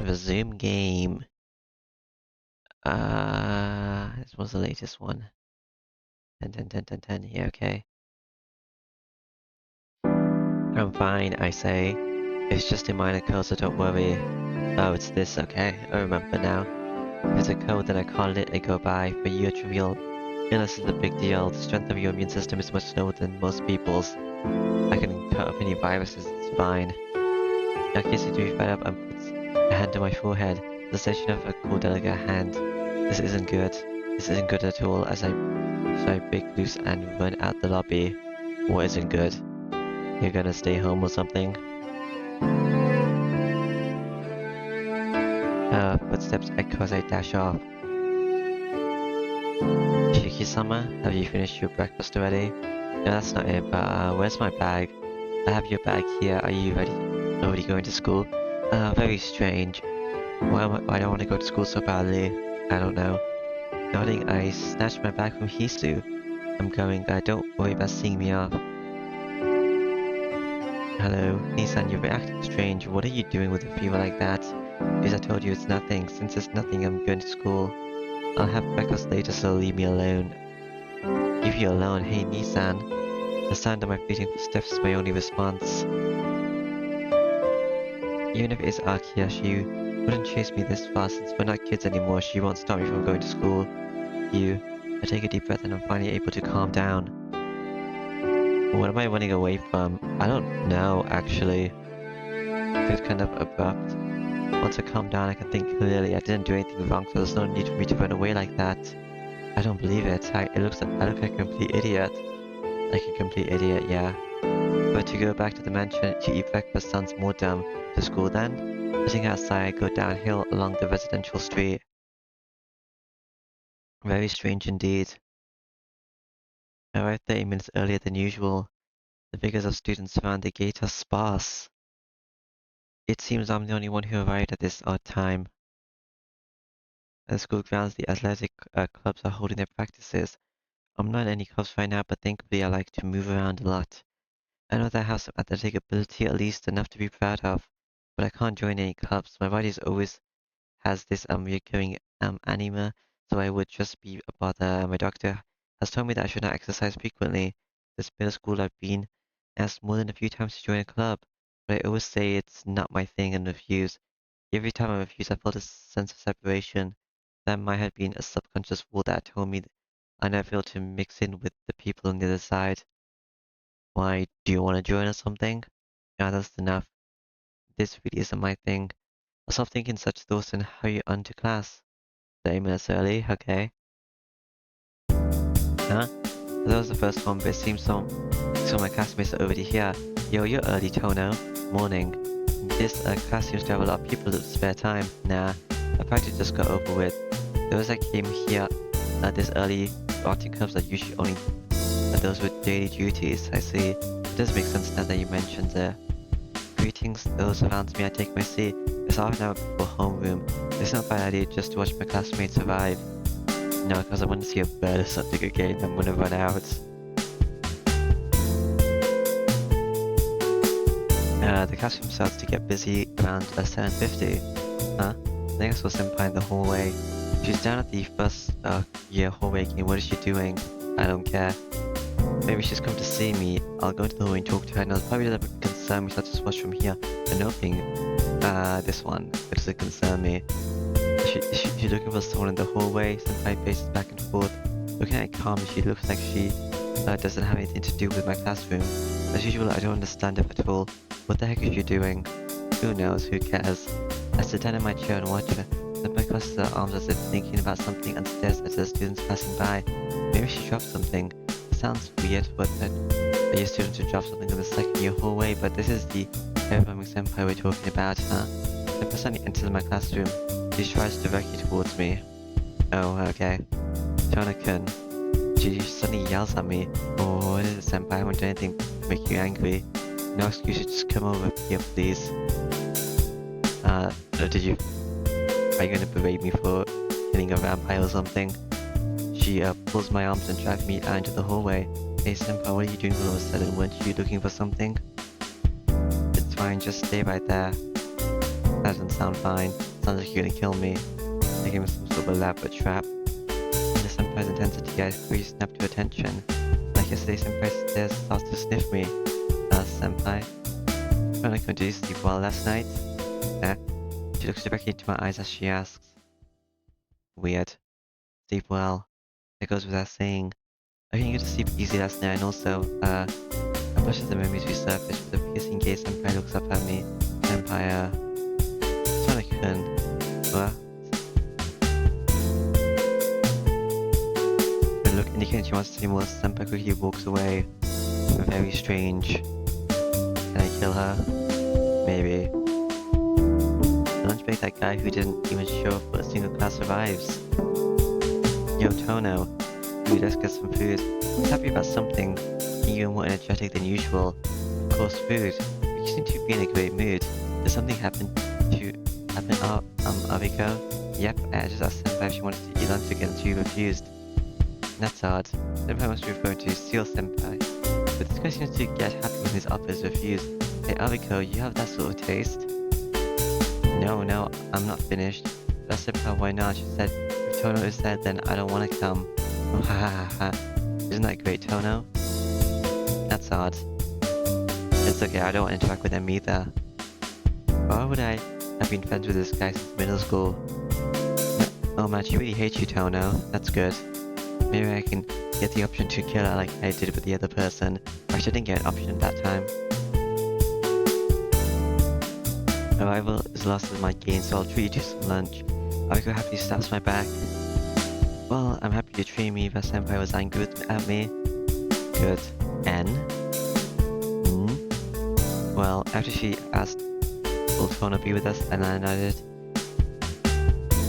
Resume game. This was the latest one. 10, 10, 10, 10, 10. Yeah, okay. I'm fine, I say. It's just a minor code, so don't worry. Oh, it's this, okay. I remember now. If it's a code, then I can't let it go by. For you, a trivial illness is a big deal. The strength of your immune system is much lower than most people's. I can cut up any viruses, it's fine. Now, kids need to be fed up and puts a hand on my forehead. The sensation of a cool, delicate hand. This isn't good. This isn't good at all, as I break loose and run out the lobby. What isn't good? You're gonna stay home or something? Footsteps echo as I dash off. Shiki-sama, have you finished your breakfast already? No, that's not it, but where's my bag? I have your bag here. Are you ready? Already going to school? Very strange. Why do I want to go to school so badly? I don't know. Nodding, I snatched my bag from Hisu. I'm going. Don't worry about seeing me off. Hello, Nissan, you're acting strange. What are you doing with a fever like that? Because I told you it's nothing. Since it's nothing, I'm going to school. I'll have breakfast later, so leave me alone. Leave you alone? Hey, Nissan. The sound of my fleeting footsteps is my only response. Even if it's Akia, she wouldn't chase me this far. Since we're not kids anymore, she won't stop me from going to school. I take a deep breath and I'm finally able to calm down. What am I running away from? I don't know, actually. It's kind of abrupt. Once I calm down, I can think clearly. I didn't do anything wrong, so there's no need for me to run away like that. I don't believe it. I look like a complete idiot. Like a complete idiot, yeah. But to go back to the mansion to eat breakfast sounds more dumb. To school then? Sitting outside, I go downhill along the residential street. Very strange indeed. I arrived 30 minutes earlier than usual. The figures of students around the gate are sparse. It seems I'm the only one who arrived at this odd time. At the school grounds, the athletic clubs are holding their practices. I'm not in any clubs right now, but thankfully I like to move around a lot. I know that I have some athletic ability, at least enough to be proud of, but I can't join any clubs. My body always has this recurring anemia, so I would just be a bother. My doctor has told me that I should not exercise frequently. This middle school I've been asked more than a few times to join a club, but I always say it's not my thing and refuse. Every time I refuse, I felt a sense of separation. That might have been a subconscious rule that told me that I never failed to mix in with the people on the other side. Why, do you want to join or something? Yeah, that's enough. This really isn't my thing. I'll stop thinking such thoughts and hurry on to class. 30 minutes early, okay. Huh? That was the first one, but it seems some of my classmates are already here. Yo, you're early, Tono. Morning. This class seems to have a lot of people with spare time. Nah, I practice just got over with. Those that came here this early starting clubs are usually only those with daily duties. I see. It does make sense now that you mentioned it. Greetings, those around me. I take my seat. It's half an hour before homeroom. It's not a bad idea just to watch my classmates arrive. No, because I want to see a bird or something again. I'm gonna run out. The classroom starts to get busy around 7:50. Huh? I think I saw Senpai in the hallway. She's down at the first year hallway again. What is she doing? I don't care. Maybe she's come to see me. I'll go into the hallway and talk to her. Now, it probably doesn't concern me, so I'll just watch from here. And nothing. This one. It doesn't concern me. She's looking for someone in the hallway. Senpai paces back and forth. Looking at her calmly, she looks like she doesn't have anything to do with my classroom. As usual, I don't understand it at all. What the heck is she doing? Who knows? Who cares? I sit down in my chair and watch her. Senpai crosses her arms as if thinking about something and stares at the students passing by. Maybe she dropped something. It sounds weird, but that a student to drop something in the second year hallway, but this is the overwhelming Senpai we're talking about, huh? Senpai suddenly enters my classroom. She strides directly towards me. Oh, okay. Tona-kun. She suddenly yells at me. Oh, what is it, Senpai? I won't do anything to make you angry. No excuse, just come over here, please. Are you gonna berate me for killing a vampire or something? She pulls my arms and drags me out into the hallway. Hey, Senpai, what are you doing all of a sudden? Weren't you looking for something? It's fine, just stay right there. That doesn't sound fine. sounds like you're gonna kill me. Like him some sort of elaborate trap. And the senpai's intensity has quickly snapped to attention. Like yesterday, senpai stares starts to sniff me. Senpai. When I come to sleep well last night? Eh? She looks directly into my eyes as she asks. Weird. Sleep well. That goes without saying. I think you to sleep easy last night and also, I blush as the memories resurface with a piercing gaze. Senpai looks up at me. Senpai, Sonic-kun. What? The look indicating she wants to say more. Senpai quickly walks away. Very strange. Can I kill her? Maybe. The lunch break, that guy who didn't even show up for a single class survives. Yo, Tono. Dude, let's get some food. I'm happy about something. Even more energetic than usual. Of course, food. But you seem to be in a great mood. Did something happen, Abiko? Yep, I just asked Senpai if she wanted to eat lunch again and she refused. That's odd. Senpai must be referring to Steel Senpai. But this guy seems to get happy when his offer is refused. Hey Abiko, you have that sort of taste? No, I'm not finished. But I asked Senpai why not. She said, if Tono is dead, then I don't want to come. Oh, ha ha ha. Isn't that great, Tono? That's odd. It's okay, I don't want to interact with them either. Why would I have been friends with this guy since middle school? Oh man, she really hates you, Tono. That's good. Maybe I can get the option to kill her like I did with the other person. Actually, I didn't get an option that time. Arrival is lost with my gain, so I'll treat you to some lunch. Ariko happily slaps my back. Well, I'm happy you treated me, but Senpai was angry at me. Good. N? Well, after she asked, will Tono be with us? And I nodded.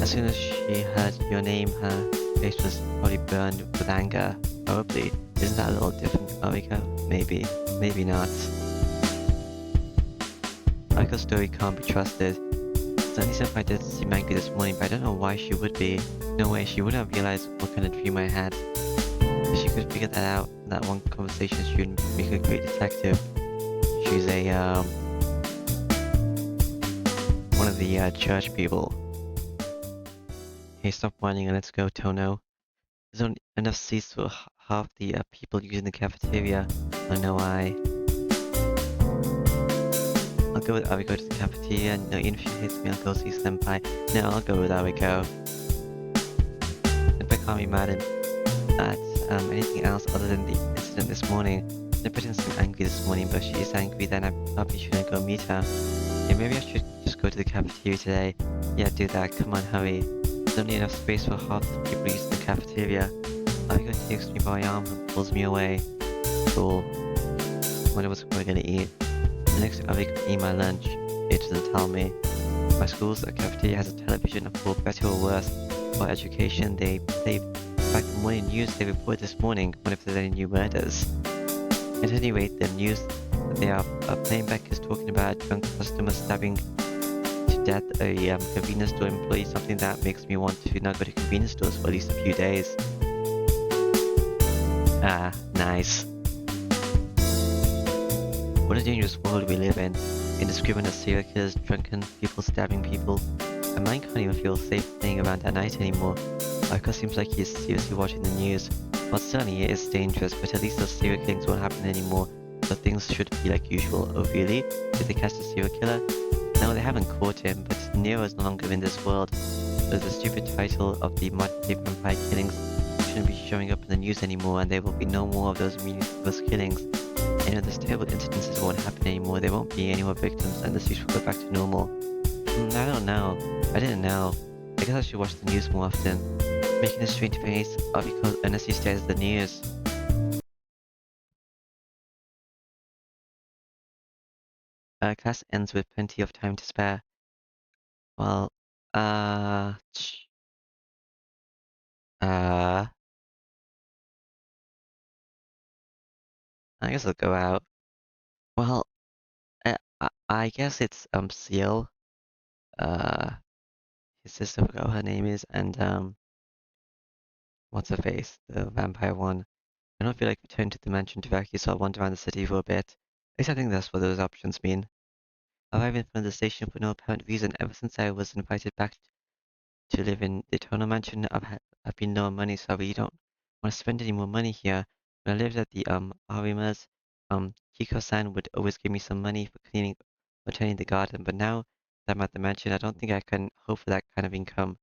As soon as she heard your name, her face was probably burned with anger. Probably. Isn't that a little different, Ariko? Maybe. Maybe not. Ariko's story can't be trusted. Sunny Senpai did seem angry this morning, but I don't know why she would be. No way, she wouldn't have realized what kind of dream I had. If she could figure that out in that one conversation, she would make a great detective. She's one of the, church people. Hey, stop whining and let's go, Tono. There's only enough seats for half the, people using the cafeteria. Oh no, I'll go with Ariko to the cafeteria. No, even if she hates me, I'll go see Senpai. No, I'll go with Ariko. Senpai can't be mad at anything else other than the incident this morning. Senpai didn't seem angry this morning, but if she is angry, then I probably shouldn't go meet her. Yeah, maybe I should just go to the cafeteria today. Yeah, do that. Come on, hurry. There's only enough space for half the people using the cafeteria. Ariko takes me by my arm and pulls me away. Cool. Wonder what we're gonna eat. The next Ariko can eat my lunch. It doesn't tell me. My school's cafeteria has a television, and for better or worse, for education, they play back the morning news they reported this morning. Wonder if there's any new murders. At any rate, the news that they are playing back is talking about a drunk customer stabbing to death a convenience store employee, something that makes me want to not go to convenience stores for at least a few days. Ah, nice. What a dangerous world we live in. Indiscriminate serial killers, drunken people stabbing people. My mind can't even feel safe staying around at night anymore. Ariko seems like he is seriously watching the news. Well, certainly it is dangerous, but at least those serial killings won't happen anymore, so things should be like usual. Oh really? Did they catch the serial killer? No, they haven't caught him, but Nero is no longer in this world. So the stupid title of the modern day vampire killings shouldn't be showing up in the news anymore, and there will be no more of those meaningless killings. Any of those terrible incidences won't happen anymore, there won't be any more victims, and the streets will go back to normal. I don't know. I didn't know. I guess I should watch the news more often. Making a strange face, all because Annecy stares at the news. Class ends with plenty of time to spare. Well, I guess I'll go out. Well, I guess it's, Seal. Uh, his sister, I forgot what her name is, and, what's her face? The vampire one. I don't feel like returning to the mansion directly, so I'll wander around the city for a bit. At least I think that's what those options mean. Arrived in front of the station for no apparent reason. Ever since I was invited back to live in the Eternal Mansion, I've been low on money, so I really don't want to spend any more money here. When I lived at the Arimas, Kiko-san would always give me some money for cleaning or tending the garden, but now that I'm at the mansion, I don't think I can hope for that kind of income.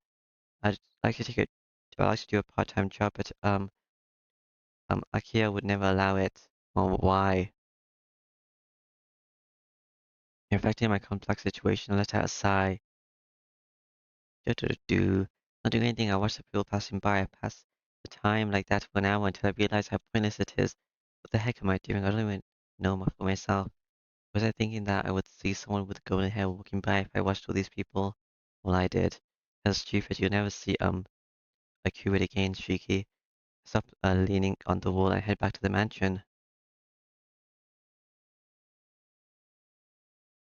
I'd like to I'd like to do a part-time job, but Akira would never allow it. Well, why? Reflecting my complex situation, I let out a sigh. Do. Not doing anything, I watch the people passing by. I pass the time like that for an hour until I realize how pointless it is. What the heck am I doing? I don't even know for myself. Was I thinking that I would see someone with golden hair walking by if I watched all these people? Well, I did. That's stupid. You'll never see a curate again, Shiki. Stop leaning on the wall and head back to the mansion.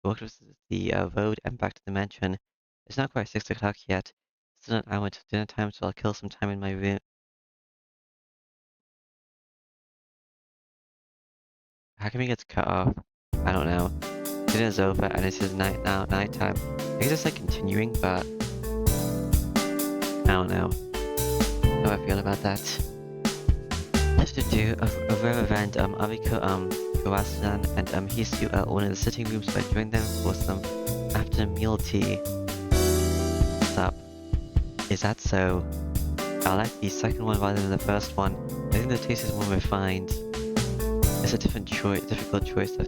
Walked up the road and back to the mansion. It's not quite 6 o'clock yet. Still an hour until dinner time, so I'll kill some time in my room. How come he gets cut off? I don't know. Dinner's over and it is nighttime. I guess it's like continuing, but I don't know how I feel about that. Just to do a rare event, Ariko, Kawasan and Hisu are all in the sitting room, so I joined them for some after meal tea. What's up? Is that so? I like the second one rather than the first one. I think the taste is more refined. It's a difficult choice. The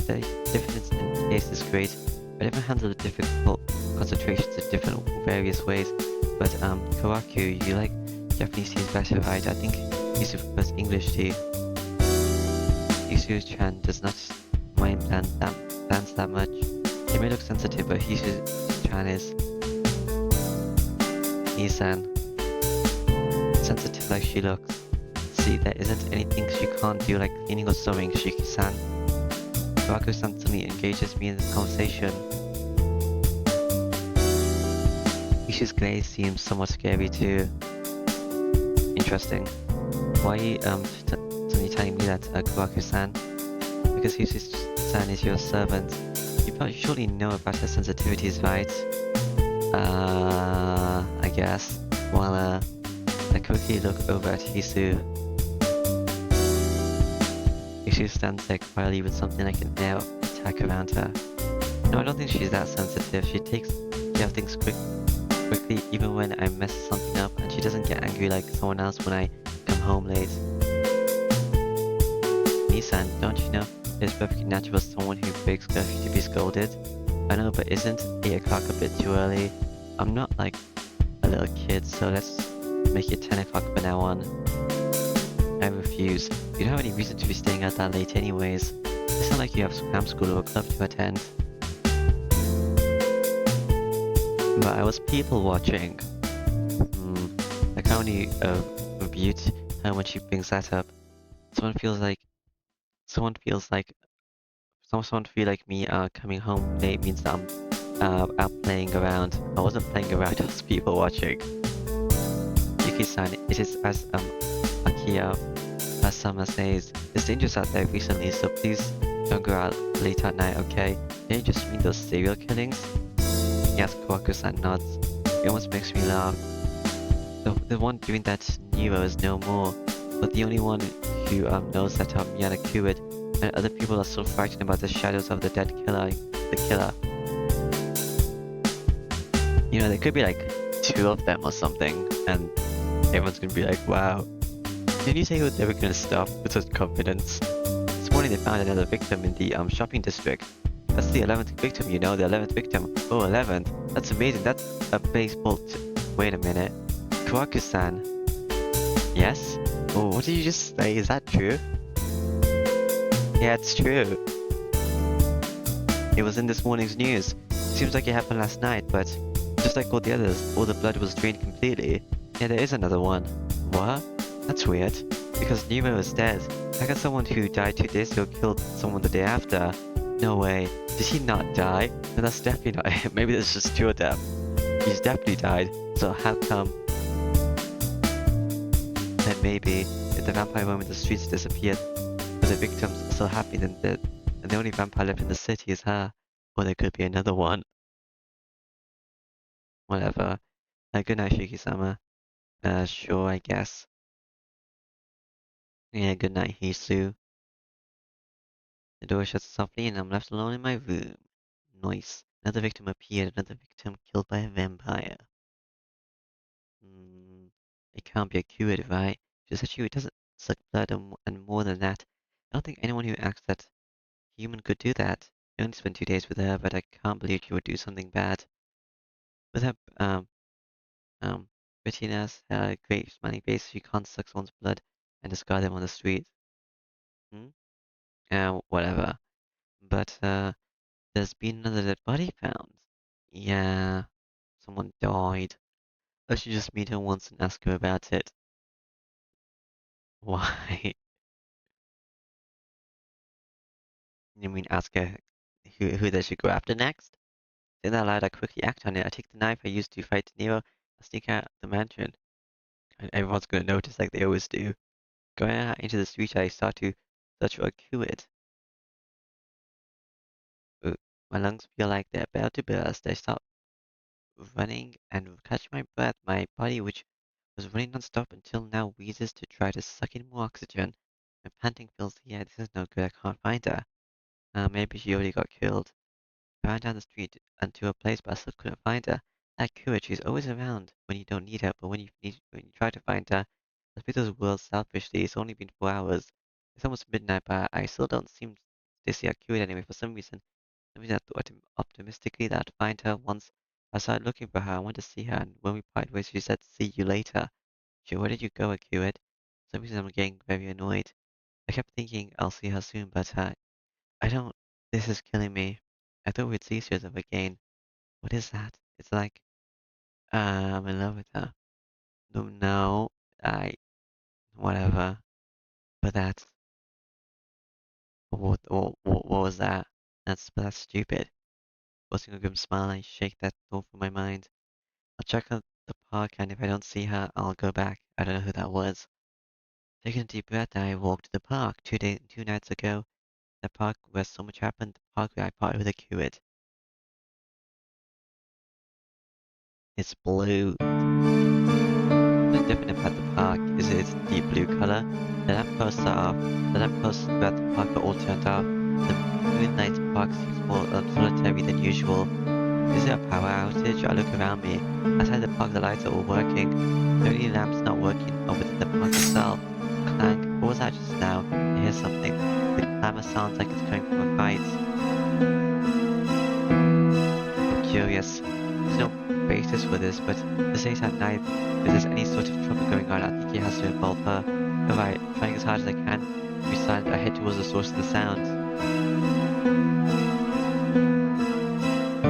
difference in taste is great, but everyone handles the difficult concentrations in different various ways. But Kawaku, you like Japanese tea better, right? I think Hisu prefers English tea. Hisu-chan does not mind plants that much. He may look sensitive, but Hisu-chan is Nisan. Sensitive like she looks. See, there isn't anything she can't do like cleaning or sewing, Shiki-san. Kawaku-san suddenly engages me in this conversation. Ishi's glaze seems somewhat scary too. Interesting. Why are you suddenly telling me that, Kawaku-san? Because Hisu-san is your servant. You probably surely know about her sensitivities, right? I guess. While I quickly look over at Hisu. Hisu stands there quietly with something like an air of attack around her. No, I don't think she's that sensitive. She takes care of things quickly even when I mess something up, and she doesn't get angry like someone else when I come home late. Nisan, don't you know it's perfectly natural for someone who breaks curfew to be scolded? I know, but isn't 8 o'clock a bit too early? I'm not like a little kid, so let's make it 10 o'clock from now on. I refuse. You don't have any reason to be staying out that late anyways. It's not like you have spam school or a club to attend. But I was people watching. I can only rebuke her when she brings that up. Someone feel like me coming home late means that I'm out playing around. I wasn't playing around, I was people watching. Yuki-san, it is as Akira Sama says, it's dangerous out there recently, so please don't go out late at night, okay? Didn't you just mean those serial killings? Yes, Kawaku-san nods. It almost makes me laugh. The one doing that Nero is no more, but the only one who knows that Miyana cured, and other people are still frightened about the shadows of the dead killer. You know, there could be like 2 of them or something, and everyone's gonna be like, wow. Didn't you say they were gonna stop with such confidence? This morning they found another victim in the shopping district. That's the 11th victim, you know, the 11th victim. Oh, 11th. That's amazing. That's a baseball Wait a minute. Kawaku-san. Yes? Oh, what did you just say? Is that true? Yeah, it's true. It was in this morning's news. Seems like it happened last night, but just like all the others, all the blood was drained completely. Yeah, there is another one. What? That's weird. Because Nero is dead. How can someone who died 2 days ago killed someone the day after? No way. Did he not die? No, that's definitely not him. Maybe there's just 2 of them. He's definitely died. So how come? Then maybe, if the vampire roaming the streets disappeared, but the victims are still happy, then and the only vampire left in the city is her. Or there could be another one. Whatever. Good night, Shiki-sama. Sure, I guess. Yeah, good night, Hisu. The door shuts softly and I'm left alone in my room. Nice. Another victim appeared, another victim killed by a vampire. It can't be a cure, right? She said she doesn't suck blood and more than that. I don't think anyone who acts that human could do that. I only spent 2 days with her, but I can't believe she would do something bad. With her, prettiness, her great smiling face, she can't suck someone's blood and discard them on the street. Hmm? Whatever. But, there's been another dead body found. Yeah, someone died. I should just meet her once and ask her about it. Why? You mean ask her who they should go after next? Saying that loud, I quickly act on it. I take the knife I used to fight Nero and sneak out the mansion. And everyone's gonna notice like they always do. Going out into the street, I start to search for a cure. Uh, My lungs feel like they're about to burst. I start running and catch my breath. My body, which was running non-stop until now, wheezes to try to suck in more oxygen. My panting fills the air. This is no good. I can't find her. Maybe she already got killed. I ran down the street and to a place, but I still couldn't find her. That courage, she's always around when you don't need her, but when you try to find her, let's be those worlds selfishly. It's only been 4 hours. It's almost midnight, but I still don't seem to see her cured anyway. For some reason, I thought optimistically that I'd find her once I started looking for her. I wanted to see her, and when we parted ways, she said, "See you later." She, where did you go, Akuid? For some reason, I'm getting very annoyed. I kept thinking I'll see her soon, but I don't. This is killing me. I thought we'd see each other again. What is that? It's like I'm in love with her. No, no, I whatever. But what was that? That's stupid. Forcing a grim smile, I shake that thought from my mind. I'll check out the park, and if I don't see her, I'll go back. I don't know who that was. Taking a deep breath, I walked to the park. 2 nights ago, the park where so much happened. The park where I parted with a Kiwit. It's blue. The different about the park is its deep blue color. The lampposts throughout the park are all turned off. The moonlight park seems more solitary than usual. Is there a power outage? I look around me. Outside the park, the lights are all working. The only lamps not working are within the park itself. Clank. What was that just now? I hear something. The clamor sounds like it's coming from a fight. I'm curious. There's no basis for this, but this late at night, if there's any sort of trouble going on, I think it has to involve her. Alright, trying as hard as I can to be silent, I head towards the source of the sound.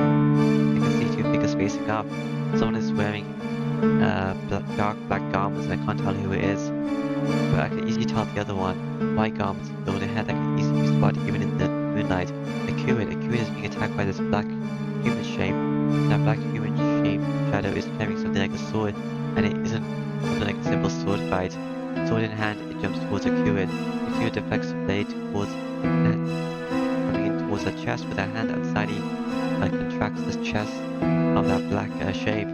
I can see two figures facing up. Someone is wearing dark black garments and I can't tell who it is. But I can easily tell the other one. White garments, golden hair that can easily be spotted even in the moonlight. A Kuid is being attacked by this black human shape. That black human shape shadow is carrying something like a sword, and it isn't something like a simple sword fight. Sword in hand, it jumps towards a Kuid. The Kuid deflects the blade towards coming in towards her chest with her hand and slightly contracts the chest of that black shape.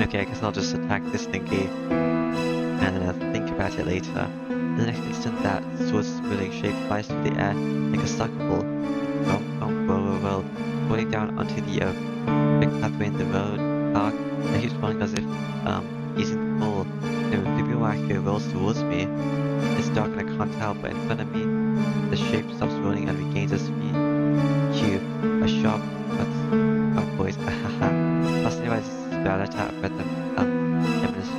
Okay, I guess I'll just attack this thingy, and then I'll think about it later. In the next instant, that sword-spilling shape flies through the air like a soccer ball. Roll, falling down onto the big pathway in the road park. It keeps falling as if easing the fall. The Bibiwaki rolls towards me. It's dark and I can't tell, but in front of me, the shape stops rolling and regains its feet. Cue, a sharp cut of voice. Fascinated by this ballad out of breath and imminence.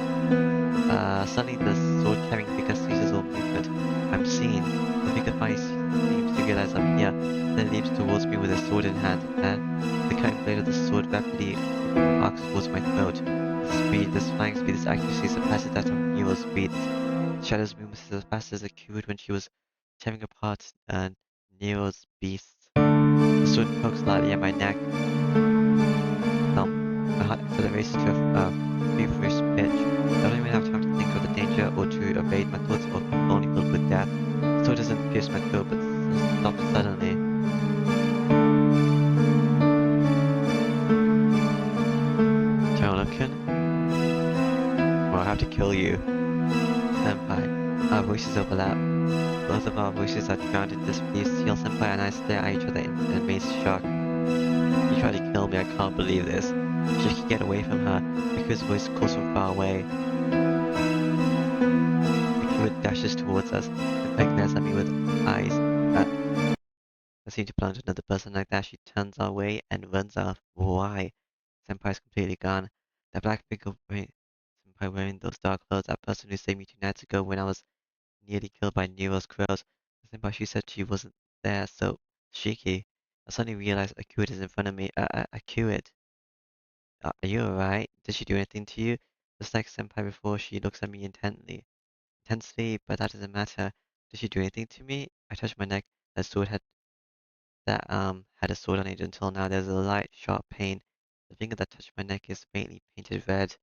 Suddenly the sword-carrying figure ceases all movement. I'm seen. The figure finally seems to realize I'm here, then leaps towards me with a sword in hand. The cutting blade of the sword rapidly arcs towards my throat. This flying speed, this accuracy surpasses that of Nero's speed. The shadow's movement is as fast as a Kuid when she was tearing apart Nero's beasts. The sword pokes lightly at my neck. My heart accelerates to a feverish pitch. I don't even have time to think of the danger or to evade. My thoughts are only filled with death. The sword doesn't pierce my throat, but stops suddenly. to kill you. Senpai, our voices overlap. Both of our voices are drowned in disbelief. Seal Senpai and I stare at each other in amazed shock. You tried to kill me, I can't believe this. Shiki, get away from her. Aku's voice calls from far away. Aku dashes towards us. Senpai glares at me with eyes that seem to belong to another person. Like that, she turns our way and runs off. Why? Senpai's completely gone. That black figure Senpai wearing those dark clothes, that person who saved me 2 nights ago when I was nearly killed by Nero's crows. Senpai, she said she wasn't there, so Shiki. I suddenly realized Akuit is in front of me. Akuit. Are you alright? Did she do anything to you? Just like Senpai before, she looks at me intensely, but that doesn't matter. Did she do anything to me? I touched my neck. That sword had a sword on it until now. There's a light, sharp pain. The finger that touched my neck is faintly painted red.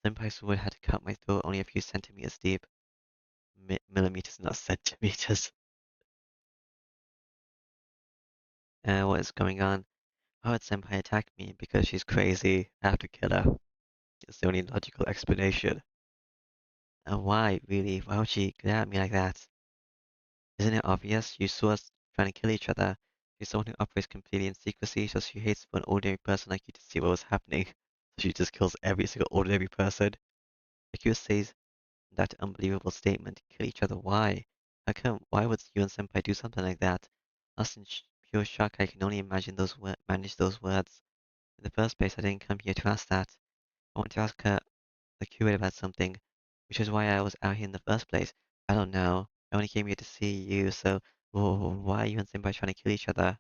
Senpai's sword had cut my throat only a few centimeters deep. Millimeters, not centimeters. What is going on? How would Senpai attack me? Because she's crazy. I have to kill her. It's the only logical explanation. And why, really? Why would she glare at me like that? Isn't it obvious? You saw us trying to kill each other. She's someone who operates completely in secrecy, so she hates for an ordinary person like you to see what was happening. So she just kills every single ordinary person. Akira says that unbelievable statement. Kill each other, why? How come? Why would you and Senpai do something like that? Lost in pure shock, I can only imagine manage those words. In the first place, I didn't come here to ask that. I want to ask her, the curate, about something, which is why I was out here in the first place. I don't know. I only came here to see you, so why are you and Senpai trying to kill each other?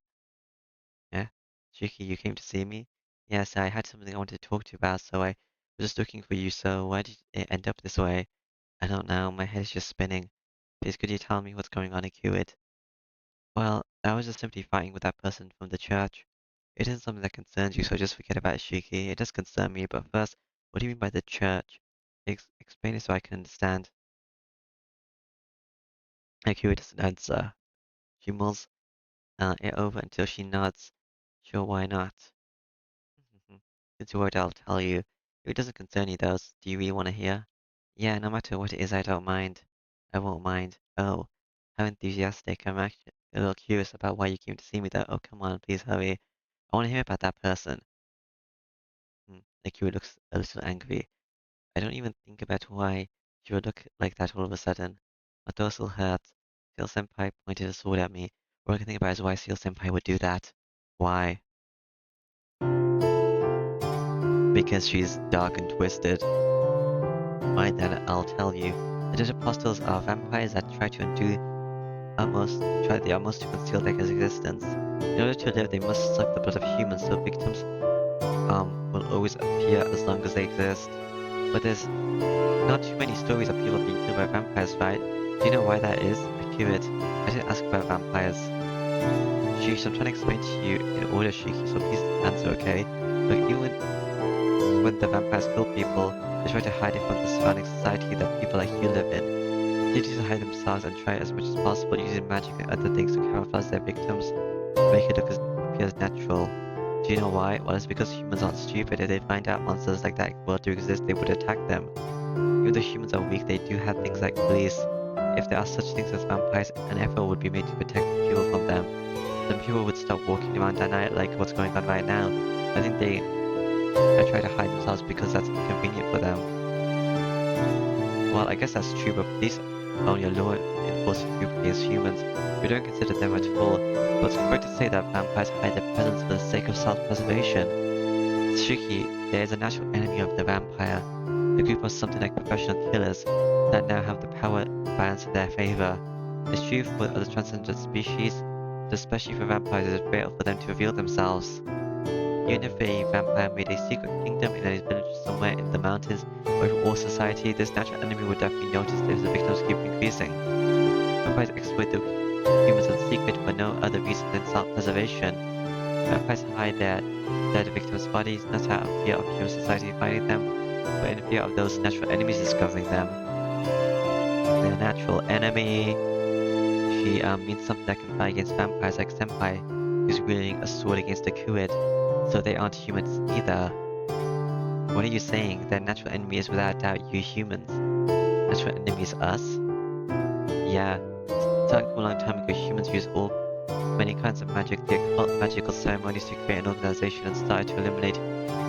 Yeah? Shiki, you came to see me? Yes, I had something I wanted to talk to you about, so I was just looking for you, so why did it end up this way? I don't know, my head is just spinning. Please could you tell me what's going on in Kiwit? Well, I was just simply fighting with that person from the church. It isn't something that concerns you, so just forget about it, Shiki. It does concern me, but first, what do you mean by the church? Explain it so I can understand. Kiwit doesn't answer. She mulls it over until she nods. Sure, why not? Since you word, I'll tell you. If it doesn't concern you, though, do you really want to hear? Yeah, no matter what it is, I don't mind. I won't mind. Oh, how enthusiastic. I'm actually a little curious about why you came to see me, though. Oh, come on, please hurry. I want to hear about that person. Akira looks a little angry. I don't even think about why she would look like that all of a sudden. My dorsal hurt. Seal Senpai pointed a sword at me. All I can think about is why Seal Senpai would do that. Why? Because she's dark and twisted. Fine then, I'll tell you. The dead apostles are vampires that try the utmost to conceal their existence. In order to live, they must suck the blood of humans, so victims will always appear as long as they exist. But there's not too many stories of people being killed by vampires, right? Do you know why that is? Accurate. I didn't ask about vampires. Sheesh, I'm trying to explain to you in order, Shiki, so please answer, okay? Look, even when the vampires kill people, they try to hide it from the surrounding society that people like you live in. They do to hide themselves and try as much as possible using magic and other things to camouflage their victims, to make it appear as natural. Do you know why? Well, it's because humans aren't stupid. If they find out monsters like that were to exist, they would attack them. Even though humans are weak, they do have things like police. If there are such things as vampires, an effort would be made to protect people from them. Then people would stop walking around at night like what's going on right now. I think they try to hide themselves because that's convenient for them. Well, I guess that's true, but police are only a law enforcing group against humans. We don't consider them at all. But it's correct to say that vampires hide their presence for the sake of self-preservation. Shiki, there is a natural enemy of the vampire. A group of something like professional killers that now have the power balance in their favor. It's true for other transcendent species, but especially for vampires, it is fatal for them to reveal themselves. Even if a vampire made a secret kingdom in a village somewhere in the mountains, or if all society, this natural enemy would definitely notice if the victims keep increasing. Vampires exploit the humans in secret for no other reason than self-preservation. Vampires hide their dead victims' bodies not out of fear of human society finding them, but in fear of those natural enemies discovering them. Their natural enemy. She means something that can fight against vampires like Senpai, who's wielding a sword against a Kuid, so they aren't humans either. What are you saying? Their natural enemy is without doubt you humans. Natural enemy is us? Yeah. Starting from a long time ago, humans used all many kinds of magic, the occult magical ceremonies to create an organization and started to eliminate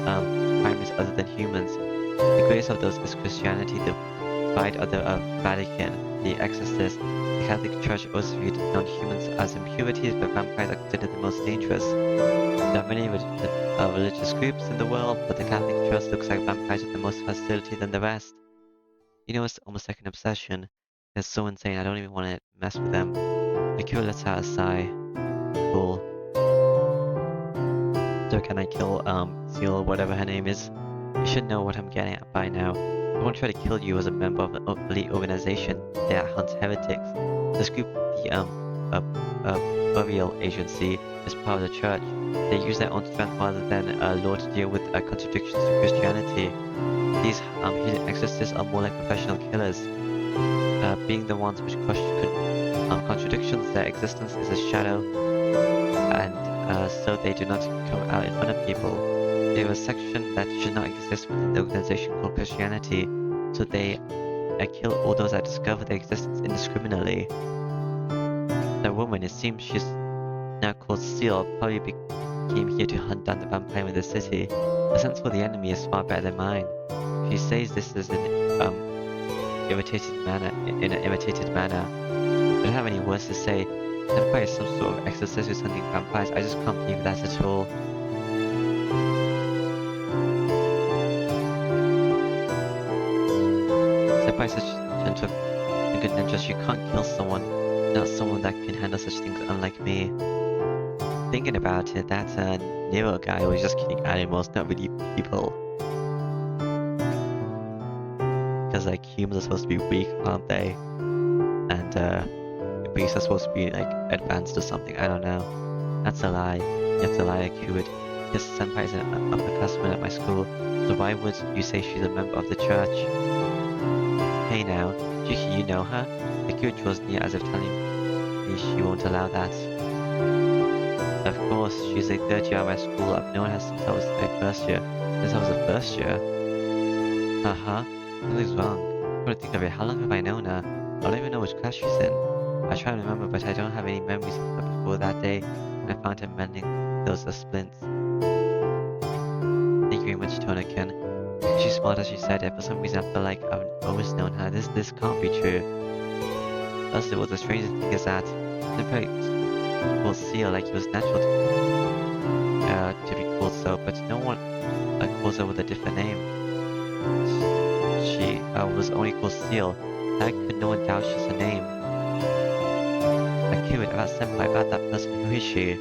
primates other than humans. The greatest of those is Christianity, the pride of the Vatican, the exorcist. The Catholic Church also viewed non-humans as impurities, but vampires are considered the most dangerous. There are many religious groups in the world, but the Catholic Church looks like vampires with the most hostility than the rest. You know, it's almost like an obsession. They're so insane, I don't even want to mess with them. Akira lets out a sigh. Cool. So can I kill, Seal, whatever her name is? You should know what I'm getting at by now. I won't try to kill you as a member of an elite organization that hunts heretics. This group, the, Burial Agency, is part of the church. They use their own strength rather than law to deal with contradictions to Christianity. These hidden exorcists are more like professional killers, being the ones which contradictions. Their existence is a shadow, and so they do not come out in front of people. They have a section that should not exist within the organization called Christianity, so they kill all those that discover their existence indiscriminately. The woman, it seems she's now called Seal, probably came here to hunt down the vampire in the city. The sense for the enemy is far better than mine. She says this is in an irritated manner. I don't have any words to say. Senpai is some sort of exorcist who's hunting vampires. I just can't believe that at all. Senpai is such a gentle and good ninja. She can't kill someone, not someone that can handle such things, unlike me. Thinking about it, that Nero guy was just killing animals, not really people. Because like humans are supposed to be weak, aren't they? And beasts are supposed to be like advanced or something. I don't know. That's a lie. That's a lie, Akira. Yes, Senpai is an upperclassman at my school, so why would you say she's a member of the church? Hey now, you know her? Akira draws near as if telling me she won't allow that. Of course, she's a third year at my school. I've known her since I was a first year. Since I was a first year? Haha, something's wrong. Come to think of it, how long have I known her? I don't even know which class she's in. I try to remember, but I don't have any memories of her before that day when I found her mending those splints. Thank you very much, Tonakin. She smiled as she said it. For some reason, I felt like I've always known her. This can't be true. Plus, the strangest thing is that the called Seal, like it was natural to be called so, but no one calls her with a different name. She was only called Seal. How could no one doubt she's her name? Akira, about Senpai, about that person, who is she?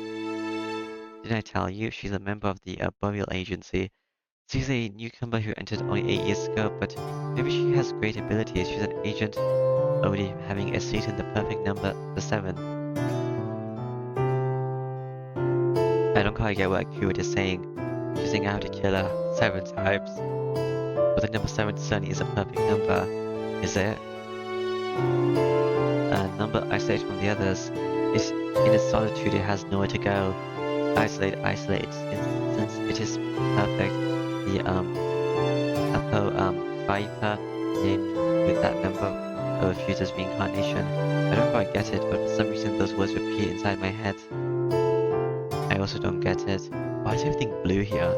Didn't I tell you? She's a member of the Burial Agency. She's a newcomer who entered only 8 years ago, but maybe she has great abilities. She's an agent, already having a seat in the perfect number, the 7th. I don't quite get what Akira is saying. She's saying I have to kill her 7 times. But the number 7 certainly is a perfect number, is it? A number isolated from the others. It's in its solitude, it has nowhere to go. Isolate. Since it is perfect, the Viper named with that number refuses reincarnation. I don't quite get it, but for some reason those words repeat inside my head. I also don't get it. Why is everything blue here?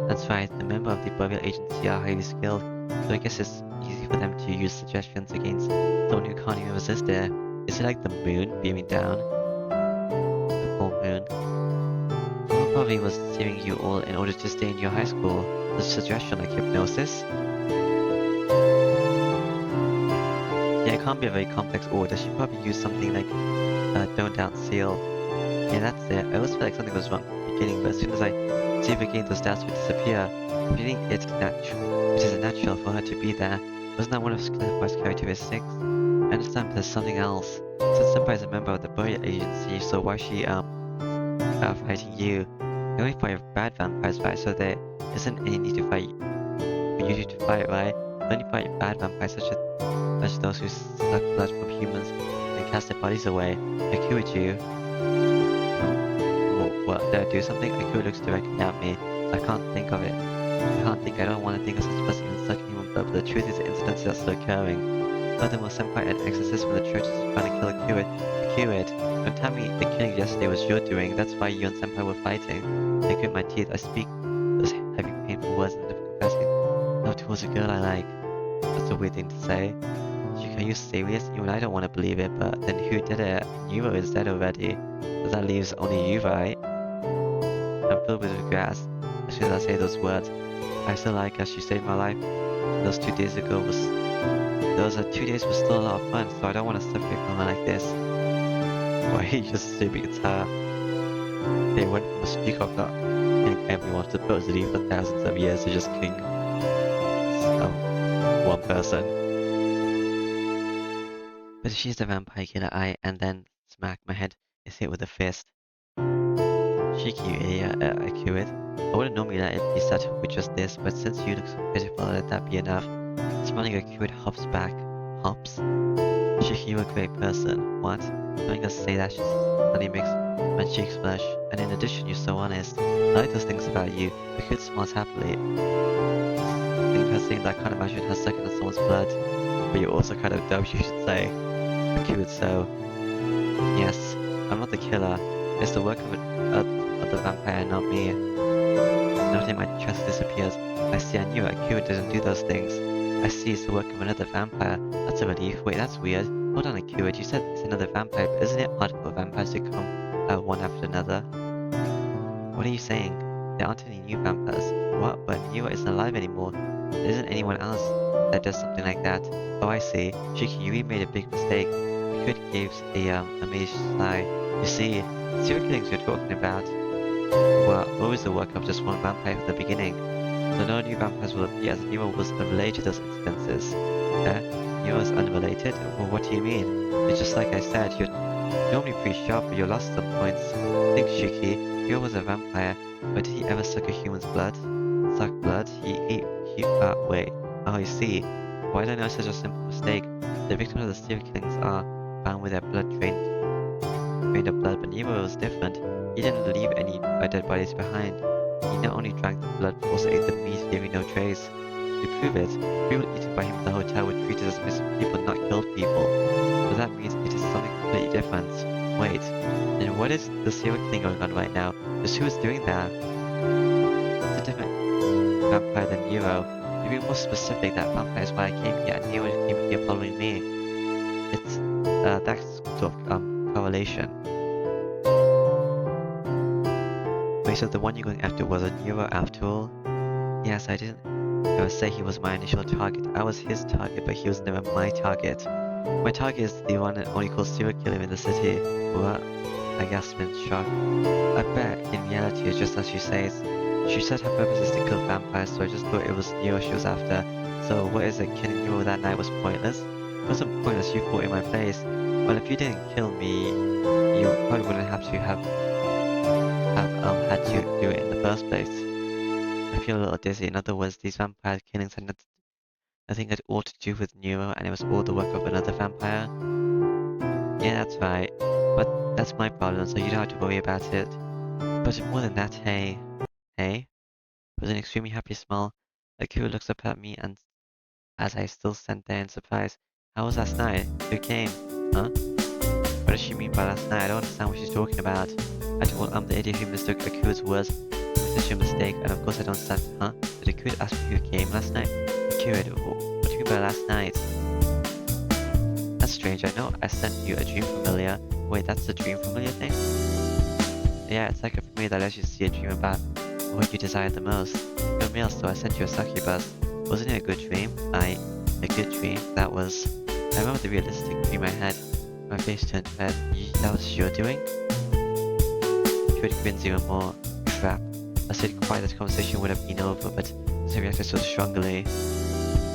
That's right, the member of the Burial Agency are highly skilled, so I guess it's easy for them to use suggestions against someone who can't even resist it. Is it like the moon beaming down? The full moon? Someone probably was seeing you all in order to stay in your high school. The suggestion like hypnosis? Yeah, it can't be a very complex order. She probably used something like Don't Doubt Seal. Yeah, that's it. I always felt like something was wrong from the beginning, but as soon as I see her again, those doubts would disappear. Feeling it is natural for her to be there. Wasn't that one of Senpai's characteristics? I understand, but there's something else. Since Senpai is a member of the Burial Agency, so why is she fighting you? You only fight bad vampires, right? So there isn't any need to fight for you to fight, right? You only fight bad vampires, such as those who suck blood from humans and cast their bodies away. I killed you. What, did I do something? Akira looks directly at me. I can't think of it. I don't want to think of such a person even sucking human blood, but the truth is the incidents are still occurring. Furthermore, Senpai and exorcist from the church is trying to kill a Kyuid. Don't tell me the killing yesterday was your doing, that's why you and Senpai were fighting. I grit my teeth, I speak those heavy, painful words instead of confessing. No, towards a girl I like. That's a weird thing to say. Are you serious? Even I don't want to believe it, but then who did it? Yuro is dead already. So that leaves only you, right? I'm filled with regrets. As soon as I say those words, I still like her. She saved my life. Those 2 days ago those 2 days was still a lot of fun, so I don't want to separate from her like this. Why are you just assuming it's her? They went from a speak of not killing everyone supposedly for thousands of years to just killing one person. But if she's the vampire killer, and then smack my head is hit with a fist. Cheeky, you idiot, I queued. I wouldn't normally let it be settled with just this, but since you look so pitiful, let that be enough. Smiling, a queued hops back. Hops? Cheeky, you're a great person. What? Knowing us say that suddenly makes my cheeks blush. And in addition, you're so honest. I like those things about you. The kid smiles happily. Think her saying that can't imagine her sucking on someone's blood. But you're also kind of dumb, you should say. A queued so. Yes, I'm not the killer. It's the work of the vampire, not me. Nothing my chest disappears. I see, I knew Akira didn't do those things. I see, it's the work of another vampire. That's a relief. Wait, that's weird. Hold on, Akira, you said it's another vampire, but isn't it odd for vampires to come out one after another? What are you saying? There aren't any new vampires. What? But Niwa isn't alive anymore. There isn't anyone else that does something like that. Oh, I see. Shiki, you really made a big mistake. Akira gave a amazed sigh. You see, the serial killings you're talking about were always the work of just one vampire from the beginning. So no new vampires will appear as Niwa was unrelated to those incidences. Niwa is unrelated? Well, what do you mean? It's just like I said, you're normally pretty sharp, but you're lost some points. Think, Shiki, Niwa was a vampire, but did he ever suck a human's blood? Suck blood? Wait. Oh, you see. Why don't I know such a simple mistake? The victims of the serial killings are found with their blood drained of blood, but Nero was different. He didn't leave any dead bodies behind. He not only drank the blood, but also ate the meat, leaving no trace. To prove it, people eaten by him in the hotel were treated as missing people, not killed people. So that means it is something completely different. Wait, then what is the serial killing going on right now? Just who is doing that? It's a different vampire than Nero. To be more specific, that vampire is why I came here, and Nero came here following me. It's that sort of correlation. Wait, so the one you're going after was a Nero after all? Yes, I didn't ever say he was my initial target. I was his target, but he was never my target. My target is the one and only called serial killer in the city. What? I gasped in shock. I bet in reality it's just as she says. She said her purpose is to kill vampires, so I just thought it was Nero she was after. So what is it? Killing Nero that night was pointless? It wasn't pointless, you fought in my place. Well, if you didn't kill me, you probably wouldn't have had to do it in the first place. I feel a little dizzy. In other words, these vampire killings had nothing at all to do with Nero, and it was all the work of another vampire. Yeah, that's right. But that's my problem, so you don't have to worry about it. But more than that, hey? With an extremely happy smile, Akira looks up at me, and as I still stand there in surprise, how was last night? Who came? Huh? What does she mean by last night? I don't understand what she's talking about. I'm the idiot who mistook Akira's words for such a mistake, and of course I don't understand. Huh? Did Akira ask me who came last night? Akira, what do you mean by last night? That's strange. I know I sent you a dream familiar. Wait, that's the dream familiar thing? Yeah, it's like a familiar that lets you see a dream about what you desire the most. You're male, so I sent you a succubus. Wasn't it a good dream? A good dream? That was... I remember the realistic dream I had. My face turned red. That was your doing? Kid grins even more. Crap. I said quiet that the conversation would have been over, but as I reacted so strongly.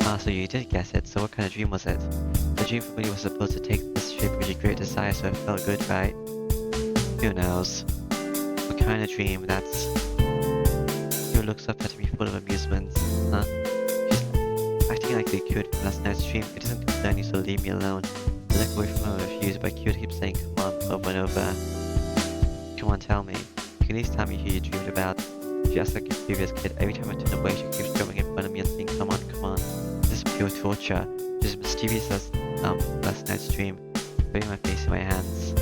Ah, so you did guess it. So what kind of dream was it? The dream for me was supposed to take this shape with your great desire, so it felt good, right? Who knows? What kind of dream? That's... He looks up at me full of amusement. Huh? She's acting like they cured from last night's dream. It doesn't concern you, so leave me alone. I look away from her and refuse, but Cute keeps saying come on over and over. Come on, tell me. You can at least tell me who you dreamed about. She acts like a previous kid. Every time I turn away, she keeps jumping in front of me and saying, come on, come on. This is pure torture. She's mischievous as last night's dream, putting my face in my hands.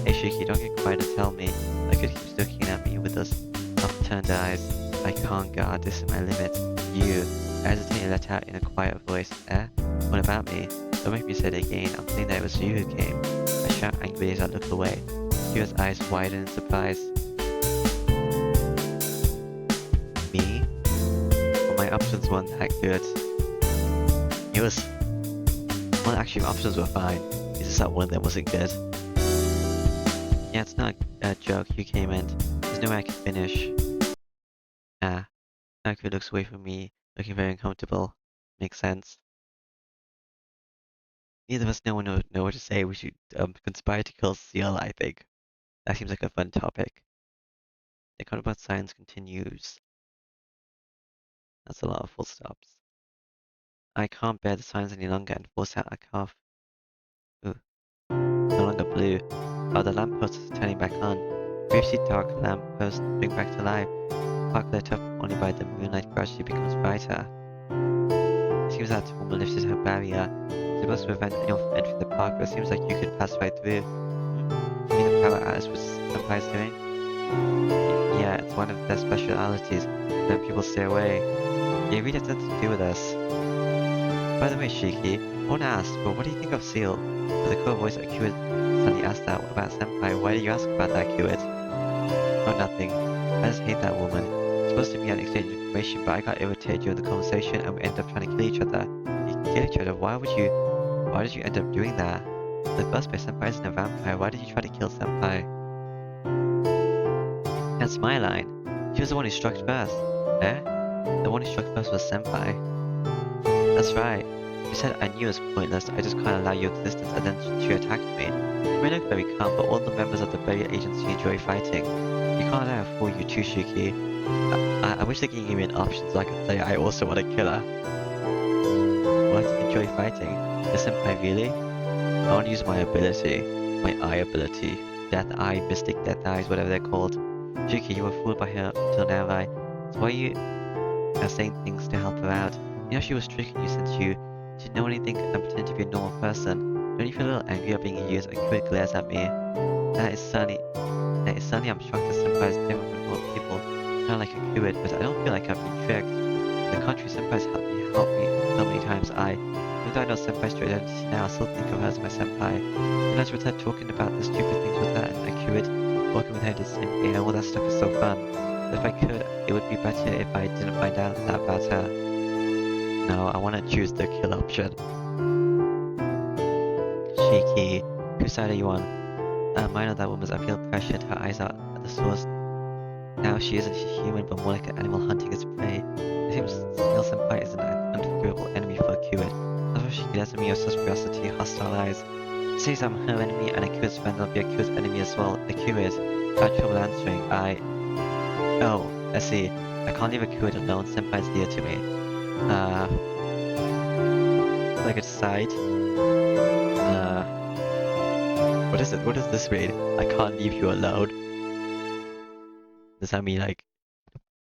Hey Shiki, don't get quiet and tell me. I could keep looking at me with those upturned eyes. I can't, God, this is my limit. You, I hesitantly let out in a quiet voice. What about me? Don't make me say it again. I'm saying that it was you who came. I shout angrily as I look away. Kira's eyes widen in surprise. Me? Well, my options weren't that good. It was... Well, actually, my options were fine. It's just that one of them wasn't good. Yeah, it's not a joke. You came in. There's no way I can finish. Naku looks away from me, looking very uncomfortable. Makes sense. Neither of us know what to say. We should conspire to kill Seal, I think. That seems like a fun topic. The combat science continues. That's a lot of full stops. I can't bear the silence any longer and force out a cough. Ooh. No longer blue. Oh, the lamppost is turning back on. Briefly dark lamppost bring back to life. Park lit up only by the moonlight gradually becomes brighter. It seems that the woman lifted her barrier. It's supposed to prevent anyone from entering the park, but it seems like you could pass right through. You mean the power artist was Senpai's doing? Yeah, it's one of their specialities. Then people stay away. You really have nothing to do with us. By the way, Shiki, I want to ask, but what do you think of Seal? With a cool voice, Akira suddenly asked that. What about Senpai? Why did you ask about that, Akira? Oh, nothing. I just hate that woman. It's supposed to be an exchange of information, but I got irritated during the conversation and we ended up trying to kill each other. Kill each other? Why did you end up doing that? In the first place, Senpai isn't a vampire. Why did you try to kill Senpai? That's my line. She was the one who struck first. Eh? The one who struck first was Senpai. That's right. You said I knew it was pointless. I just can't allow your existence, and then she attacked me. You may look very calm, but all the members of the Barrier Agency enjoy fighting. You can't let her fool you too, Shiki. I wish they could give me an option so I could say I also want to kill her. What? Enjoy fighting? Is Senpai really? I want to use my ability. My eye ability. Death Eye, Mystic Death Eyes, whatever they're called. Shiki, you were fooled by her until now, right? So why are you saying things to help her out? You know she was tricking you since you didn't know anything and pretended to be a normal person. Don't you feel a little angry at being used? Akira glares at me. That is sunny. I'm shocked that Senpai is different from normal people. Kind of like Akira, but I don't feel like I've been tricked. The country Senpai's helped me so many times. Even though I know Senpai's true identity now, I still think of her as my Senpai. And as with her talking about the stupid things with her and Akira, walking with her to Senpai and all that stuff is so fun. But if I could, it would be better if I didn't find out that about her. No, I want to choose the kill option. Shiki, whose side are you on? Mine or that woman's. I feel pressured. Her eyes are at the source. Now she isn't human, but more like an animal hunting its prey. It seems Snail Senpai is an unforgivable enemy for Akira. That's why she glares at me with such curiosity, hostile eyes. She says I'm her enemy, and Akira's friend will be Akira's enemy as well. Akira's. I had trouble answering. Oh, I see. I can't leave Akira alone. Senpai's dear to me. Like a decide. What is it? What does this mean? I can't leave you alone. Does that mean like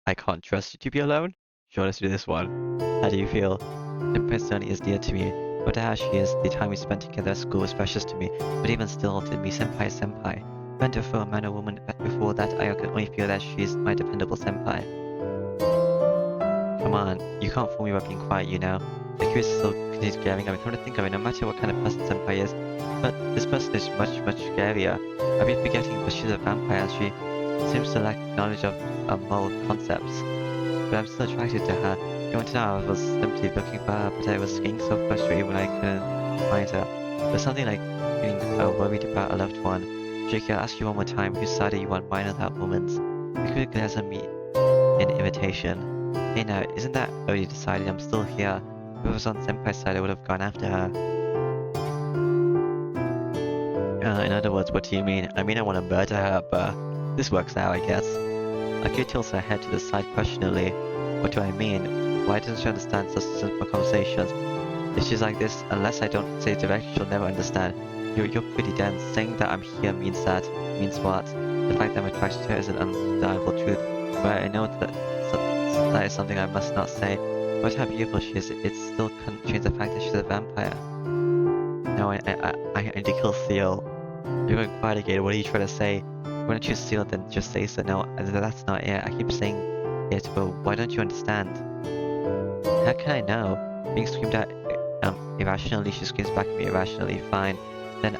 I can't trust you to be alone? Sure, let's do this one. How do you feel? Senpai certainly is dear to me. No matter how she is, the time we spent together at school was precious to me. But even still, to me, Senpai is Senpai. Friend for a man or woman before that, I can only feel that she is my dependable Senpai. Come on, you can't fool me by being quiet, you know. Akira still continues glaring at me. Come to think of it, no matter what kind of person Senpai is, but this person is much scarier. I've been forgetting, but she's a vampire and she seems to lack knowledge of moral concepts. But I'm still attracted to her. You want to know, I was simply looking for her, but I was getting so frustrated when I couldn't find her. There's something like being worried about a loved one. Jake, I'll ask you one more time, whose side are you on, mine or that woman's? Akira glares at me in irritation. Hey now, isn't that already decided? I'm still here. If I was on Senpai's side, I would have gone after her. In other words, what do you mean? I mean I want to murder her, but this works out, I guess. Akira tilts her head to the side questioningly. What do I mean? Why doesn't she understand such simple conversations? If she's like this, unless I don't say it directly, she'll never understand. You're pretty dense. Saying that I'm here means that. Means what? The fact that I'm attracted to her is an undeniable truth. Right, I know that is something I must not say. No matter how beautiful she is, it still couldn't change the fact that she's a vampire. No, I need to kill Theo. You're going quiet again. What are you trying to say? Why don't you seal it, then just say so? No, that's not it. I keep saying it, but why don't you understand? How can I know? Being screamed at irrationally, she screams back at me irrationally. Fine. Then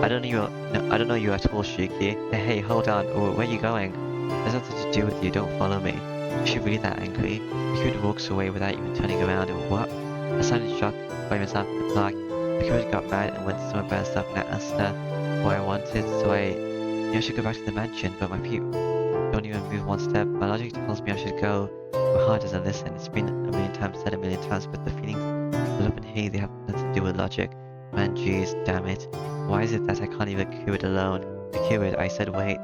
I don't know you. No, I don't know you at all, Shuki. Hey, hold on. Where are you going? There's nothing to do with you. Don't follow me. Is she really that angry? Kid walks away without even turning around. What? I sounded shocked by myself in the park. Kid got mad and went somewhere by herself, and I asked her what I wanted, so I should go back to the mansion, but my feet don't even move one step. My logic tells me I should go. My heart doesn't listen. It's been a million times said a million times, but the feelings all up in hazy have nothing to do with logic. Man, jeez, damn it. Why is it that I can't even cure it alone? The cure it, I said wait.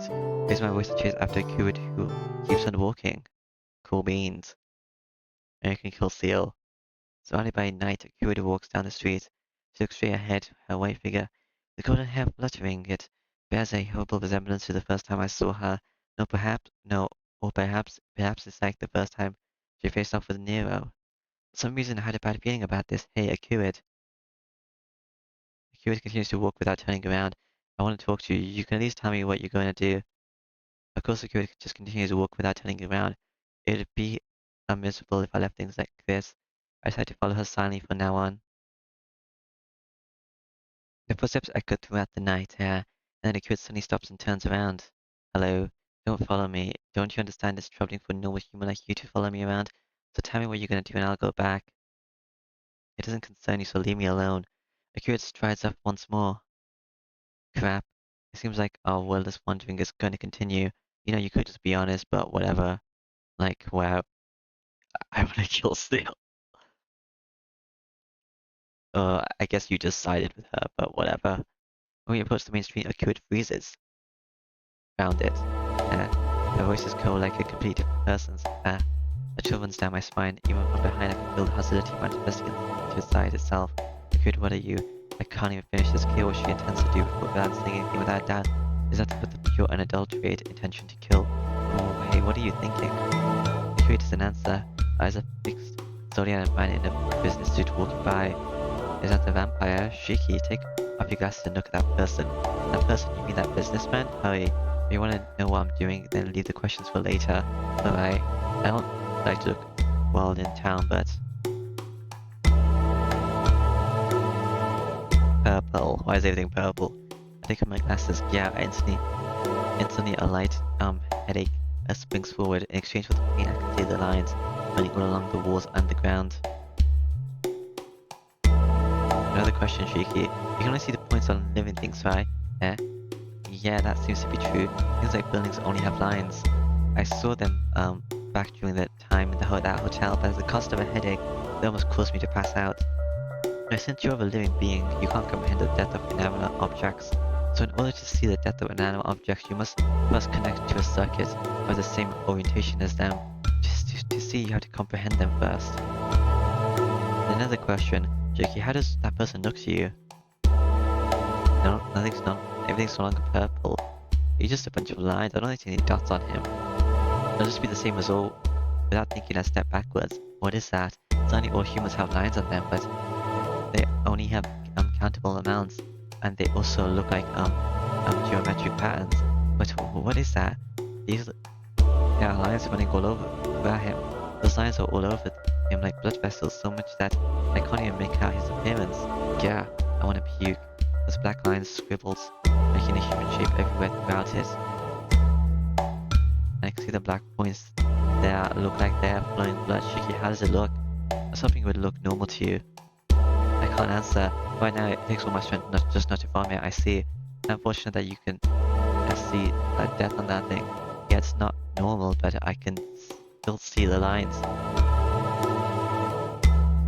Raise my voice to chase after a cure it who keeps on walking. Cool beans. American kill seal. Surrounded by night, a cure walks down the street. She looks straight ahead, her white figure, the golden hair fluttering. It bears a horrible resemblance to the first time I saw her. No, or perhaps it's like the first time she faced off with Nero. For some reason I had a bad feeling about this. Hey, Akuid. Akuid continues to walk without turning around. I want to talk to you. You can at least tell me what you're going to do. Of course, Akuid just continues to walk without turning around. It'd be miserable if I left things like this. I decided to follow her silently from now on. The footsteps echoed throughout the night air, and then Akuid suddenly stops and turns around. Hello. Don't follow me. Don't you understand it's troubling for a normal human like you to follow me around? So tell me what you're going to do and I'll go back. It doesn't concern you, so leave me alone. Akira strides up once more. Crap. It seems like our wildest wandering is going to continue. You know, you could just be honest, but whatever. Like, wow. I want to kill Steel. I guess you just sided with her, but whatever. When we approach the main street, Akira freezes. Found it. Her voice is cold like a completely different person's. A chill runs down my spine. Even from behind, I can feel the hostility manifesting into its side itself. Akira, what are you? I can't even finish this kill. What she intends to do without saying anything without doubt is that to put the pure unadulterated intention to kill. Oh, hey, what are you thinking? Akira doesn't answer. Eyes are fixed solely on a man in a business suit walking by. Is that the vampire? Shiki, take off your glasses and look at that person. That person, you mean that businessman? Hurry. If you want to know what I'm doing, then leave the questions for later. Alright. I don't like to look wild in town, but... Purple. Why is everything purple? I take off my glasses. Yeah, instantly a light headache springs forward. In exchange for the pain, I can see the lines running all along the walls and the ground. Another question, Shiki. You can only see the points on living things, right? Yeah, that seems to be true. Things like buildings only have lines. I saw them back during that time in that hotel, but at the cost of a headache, they almost caused me to pass out. Now, since you're a living being, you can't comprehend the depth of inanimate objects. So in order to see the depth of inanimate objects, you must first connect to a circuit of the same orientation as them, just to see how to comprehend them first. Another question, Jackie, how does that person look to you? No, everything's no longer purple. You're just a bunch of lines. I don't see any dots on him. It'll just be the same as all. Without thinking, I step backwards. What is that? Certainly all humans have lines on them, but they only have countable amounts, and they also look like geometric patterns. But what is that? There are lines running all over him. Those lines are all over him like blood vessels, so much that I can't even make out his appearance. Yeah, I want to puke. Those black lines scribbles, making a human shape everywhere throughout it. And I can see the black points there look like they're flowing blood. Shiki, how does it look? I was hoping it would look normal to you. I can't answer. Right now it takes all my strength not to farm it. I see. It's unfortunate that you can see death on that thing. Yeah, it's not normal, but I can still see the lines.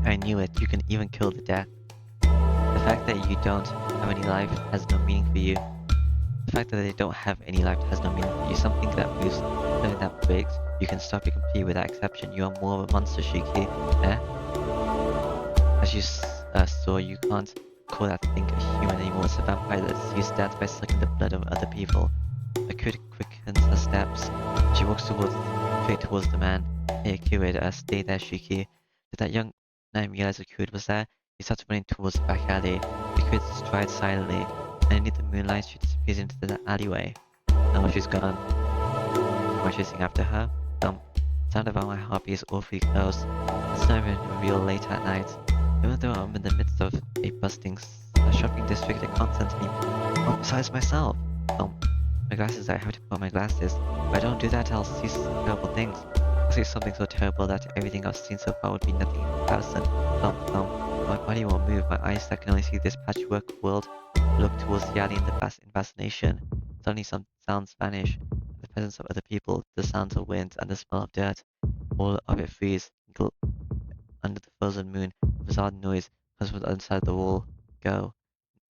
I knew it. You can even kill the death. The fact that you don't have any life has no meaning for you. The fact that they don't have any life has no meaning for you. Something that moves, something that breaks, you can stop it completely without exception. You are more of a monster, Shiki. As you saw, you can't call that thing a human anymore. It's a vampire that sees death by sucking the blood of other people. A quick quickens her steps. She walks straight towards the man. Hey, Kid, stay there, Shiki. Did that young man realize the Kid was there? He starts running towards the back alley. The Kid strides silently. Underneath the moonlight, she disappears into the alleyway. Oh, she's gone. Am I chasing after her? Sound of my heartbeat is awfully close. It's not even real late at night. Even though I'm in the midst of a bustling shopping district, I can't sense anyone besides myself. My glasses, I have to put on my glasses. If I don't do that, I'll see terrible things. I'll see something so terrible that everything I've seen so far would be nothing in comparison. My body won't move. My eyes that can only see this patchwork world look towards the alley in fascination. Suddenly some sounds vanish. The presence of other people, the sounds of wind, and the smell of dirt. All of it freeze under the frozen moon. A bizarre noise comes from the other side of the wall. Go.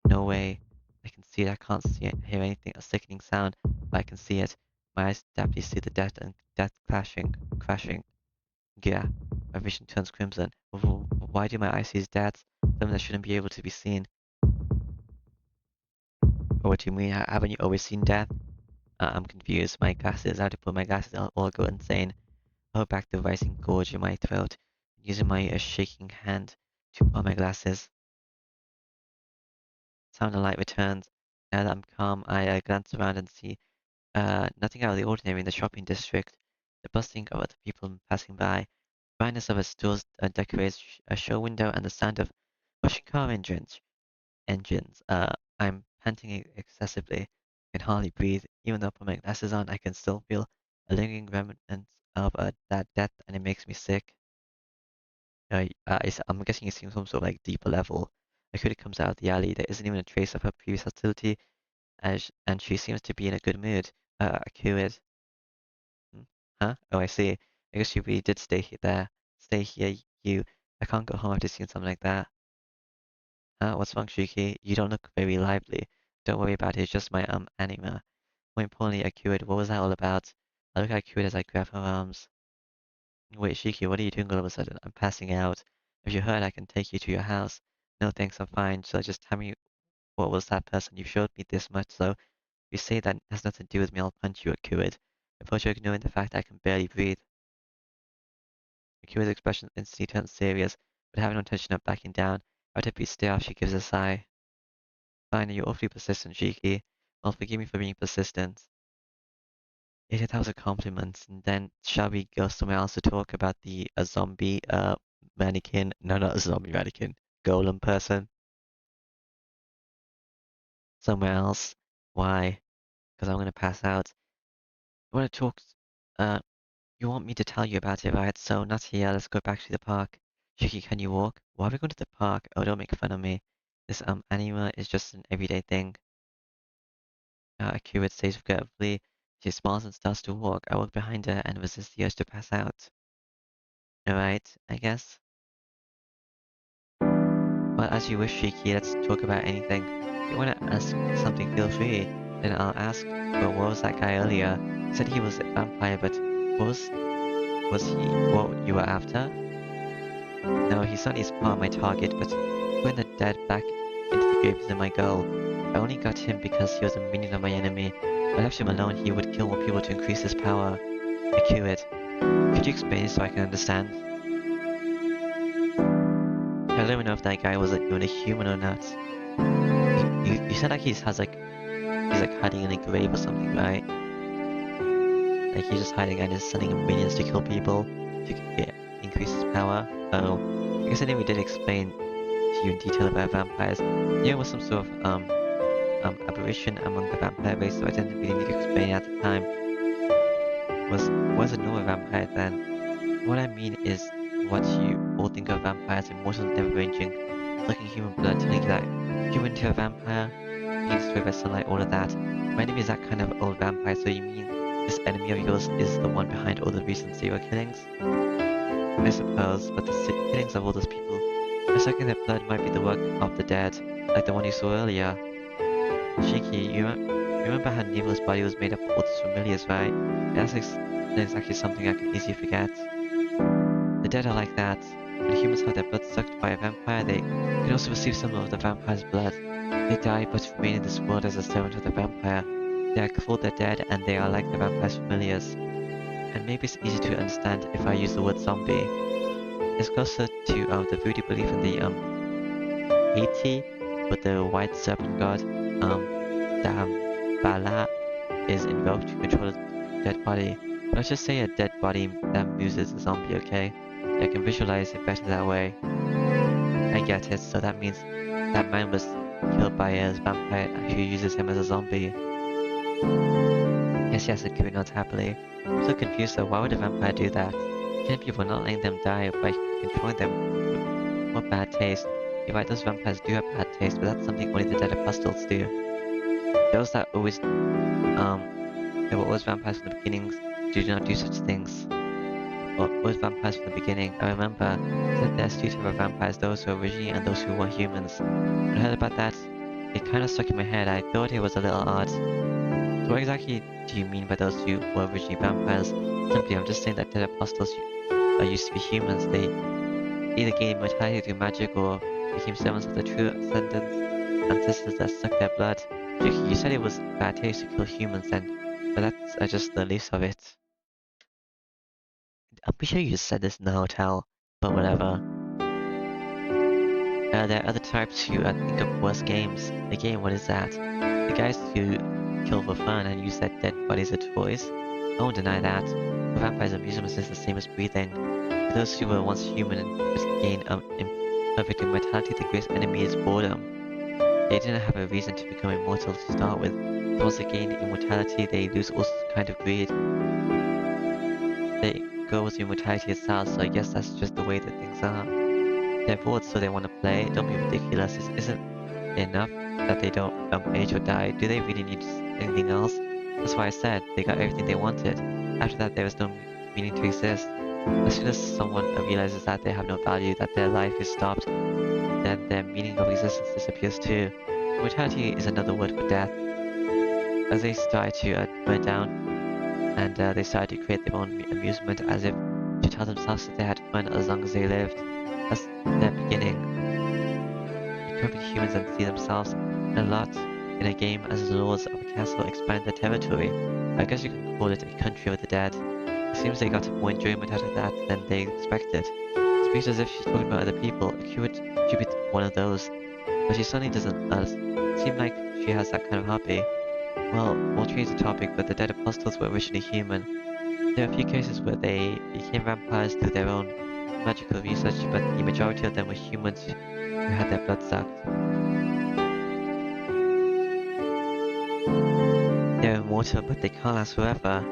No way. I can see it, I can't see it, hear anything, a sickening sound, but I can see it. My eyes definitely see the death crashing. Yeah. My vision turns crimson. Why do my eyes see death? Something that shouldn't be able to be seen. What do you mean? Haven't you always seen death? I'm confused. My glasses, I have to put my glasses on or go insane. I hold back the rising gorge in my throat, using my shaking hand to put on my glasses. Sound of light returns. Now that I'm calm, I glance around and see nothing out of the ordinary in the shopping district. The bustling of other people passing by, the brightness of a store's decorated a show window, and the sound of rushing car engines. I'm panting excessively. I can hardly breathe. Even though I put my glasses on, I can still feel a lingering remnant of that death, and it makes me sick. I'm guessing it's some sort of like deeper level. Akuda comes out of the alley. There isn't even a trace of her previous hostility, and she seems to be in a good mood. Akuda. Huh? Oh, I see. I guess you really did there. Stay here, you. I can't go home after seeing something like that. Huh? What's wrong, Shuki? You don't look very lively. Don't worry about it, it's just my, anima. More importantly, Akuda, what was that all about? I look at Akuda as I grab her arms. Wait, Shiki, what are you doing all of a sudden? I'm passing out. If you're hurt, I can take you to your house. No, thanks, I'm fine. So just tell me what was that person? You showed me this much, so if you say that has nothing to do with me, I'll punch you, Akuda. I thought you're ignoring the fact that I can barely breathe. Akira's expression instantly turns serious, but having no intention of backing down, right at stare off, she gives a sigh. Fine, you're awfully persistent, Shiki. Well, forgive me for being persistent. Idiot, that was a compliment. And then shall we go somewhere else to talk about the zombie mannequin? No, not a zombie mannequin. Golem person. Somewhere else. Why? Because I'm gonna pass out. You wanna talk? Uh, you want me to tell you about it, right? So not here. Let's go back to the park. Shiki, can you walk? Why are we going to the park? Oh, don't make fun of me. This anima is just an everyday thing. Akira says regretfully. She smiles and starts to walk. I walk behind her and resist the urge to pass out. Alright, I guess. Well, as you wish, Shiki, let's talk about anything. If you want to ask something, feel free. Then I'll ask, well, what was that guy earlier? He said he was a vampire, but was he what you were after? No, he certainly is part of my target, but putting the dead back into the grave isn't my goal. I only got him because he was a minion of my enemy. If I left him alone, he would kill more people to increase his power. I kill it. Could you explain it so I can understand? I don't even know if that guy was even a human or not. You said like he's like hiding in a grave or something, right? Like he's just hiding and is sending minions to kill people to increase his power. Oh, I guess I never did explain to you in detail about vampires. Yeah, it was some sort of aberration among the vampire race, so I didn't really need to explain it at the time. Was a normal vampire then? What I mean is what you all think of vampires, immortal, never-ranging, sucking human blood, telling you that if you went to a vampire, being destroyed by sunlight, all of that. My enemy is that kind of old vampire, so you mean this enemy of yours is the one behind all the recent serial killings? I suppose, but the killings of all those people, I reckon their blood might be the work of the dead, like the one you saw earlier. Shiki, you remember how Nemo's body was made up of all those familiars, right? That's exactly something I can easily forget. The dead are like that. When humans have their blood sucked by a vampire, they can also receive some of the vampire's blood. They die but remain in this world as a servant of the vampire. They are called the dead and they are like the vampire's familiars. And maybe it's easy to understand if I use the word zombie. It's closer to the voodoo belief in the Haiti with the white serpent god that Bala is invoked to control a dead body. Let's just say a dead body that moves is a zombie, okay? I can visualize it better that way. I get it, so that means that man was killed by a vampire who uses him as a zombie. Yes, it could not happily. I'm so confused though, why would a vampire do that? Killing people, not letting them die by controlling them. What bad taste. You're right, those vampires do have bad taste, but that's something only the dead apostles do. Those that always, they were always vampires from the beginnings, do not do such things. Well, always vampires from the beginning. I remember that there's two types of vampires, those who are originally and those who were humans. When I heard about that, it kind of stuck in my head. I thought it was a little odd. So what exactly do you mean by those who were originally vampires? Simply, I'm just saying that dead apostles used to be humans. They either gained immortality through magic or became servants of the true ancestors that sucked their blood. You said it was bad taste to kill humans then, but that's just the least of it. I'm pretty sure you just said this in the hotel, but whatever. There are other types who think of worse games. Again, what is that? The guys who kill for fun and use their dead bodies as toys? I won't deny that. For vampires, amusement is the same as breathing. For those who were once human and just gain imperfect immortality, the greatest enemy is boredom. They didn't have a reason to become immortal to start with. So once they gain immortality, they lose all kind of greed. They go with immortality itself, so I guess that's just the way that things are. They're bored, so they want to play. Don't be ridiculous. Isn't enough that they don't age or die? Do they really need anything else? That's why I said they got everything they wanted. After that, there was no meaning to exist. As soon as someone realizes that they have no value, that their life is stopped, then their meaning of existence disappears too. Mortality is another word for death. As they started to burn down, and they started to create their own amusement as if to tell themselves that they had fun as long as they lived. That's their beginning. They could be humans and see themselves a lot in a game as the lords of a castle expand their territory. I guess you can call it a country of the dead. It seems they got more enjoyment out of that than they expected. It speaks as if she's talking about other people. She would be one of those. But she suddenly doesn't seem like she has that kind of hobby. Well, we'll change the topic, but the dead apostles were originally human. There are a few cases where they became vampires through their own magical research, but the majority of them were humans who had their blood sucked. They're immortal, but they can't last forever.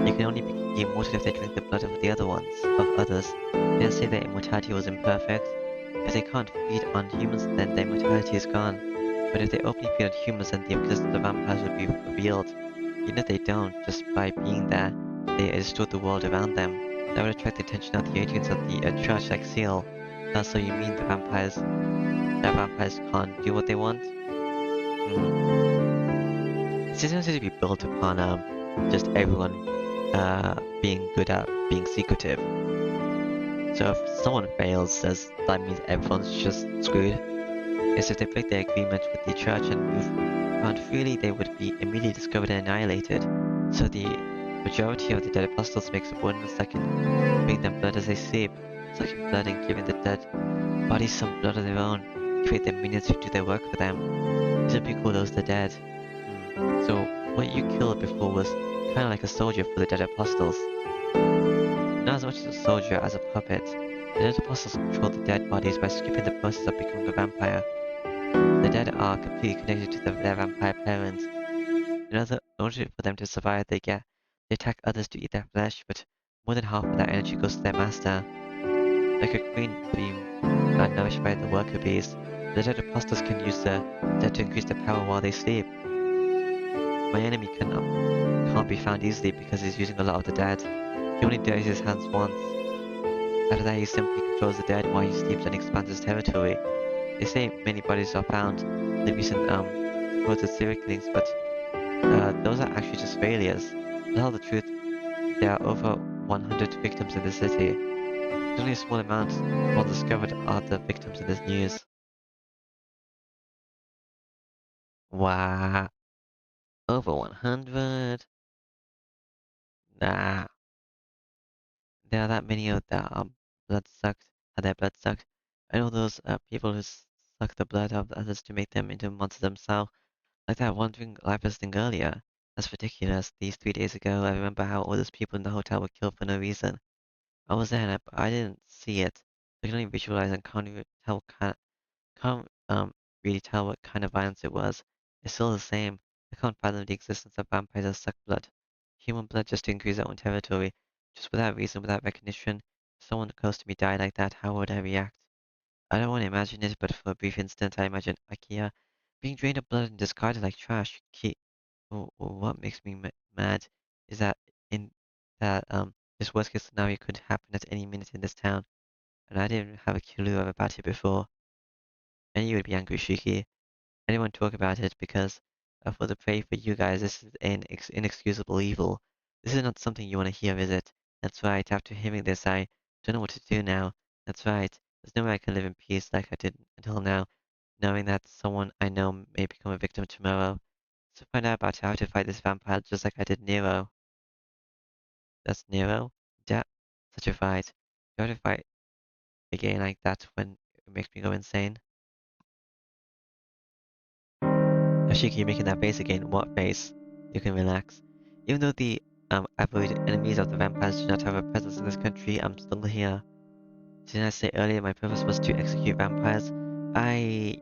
You can only be immortal if they drink the blood of the other ones, of others. They didn't say their immortality was imperfect. If they can't feed on humans, then their immortality is gone. But if they openly feed on humans, then the existence of vampires would be revealed. Even if they don't, just by being there, they distort the world around them. That would attract the attention of the agents of the church like Seal. So you mean that vampires can't do what they want? It seems to be built upon just everyone being good at being secretive. So if someone fails, that means everyone's just screwed. As if they break their agreement with the church and move around freely, they would be immediately discovered and annihilated. So the majority of the dead apostles make subordinates that can bring them blood as they sleep, sucking blood and giving the dead bodies some blood of their own, create their minions who do their work for them. These would be called those the dead. So what you killed before was kind of like a soldier for the dead apostles. Not as much as a soldier as a puppet. The dead apostles control the dead bodies by skipping the process of becoming a vampire. The dead are completely connected to their vampire parents. In order for them to survive, they attack others to eat their flesh, but more than half of that energy goes to their master. Like a queen being nourished by the worker bees, the dead apostles can use the dead to increase their power while they sleep. My enemy can't be found easily because he's using a lot of the dead. He only dirties his hands once. After that, he simply controls the dead while he sleeps and expands his territory. They say many bodies are found in the recent supposed serial killings, but those are actually just failures. To tell the truth, there are over 100 victims in the city. There's only a small amount once discovered are the victims in this news. Wow. Over 100? Nah, there are that many of that blood sucked, had their blood sucked. I know those people who suck the blood of others to make them into monsters themselves, like that wandering lifeless thing earlier. That's ridiculous. These 3 days ago, I remember how all those people in the hotel were killed for no reason. I was there, and I didn't see it. I can only visualize and can't even tell can't really tell what kind of violence it was. It's still the same. I can't fathom the existence of vampires that suck blood. Human blood just to increase their own territory. Just without reason, without recognition. If someone close to me died like that, how would I react? I don't want to imagine it, but for a brief instant I imagine Akia being drained of blood and discarded like trash. What makes me mad is that in that this worst case scenario could happen at any minute in this town, and I didn't have a clue about it before. And you would be angry, Shiki. I didn't want to talk about it because for the pray for you guys, this is an inexcusable evil. This is not something you want to hear, is it? That's right. After hearing this, I don't know what to do now. That's right. There's no way I can live in peace like I did until now, knowing that someone I know may become a victim tomorrow. So find out about how to fight this vampire just like I did Nero. That's Nero? Yeah, such a fight. Try to fight again like that when it makes me go insane. Ashiki making that face again. What face? You can relax. Even though the avoid enemies of the vampires do not have a presence in this country, I'm still here. Didn't I say earlier my purpose was to execute vampires? I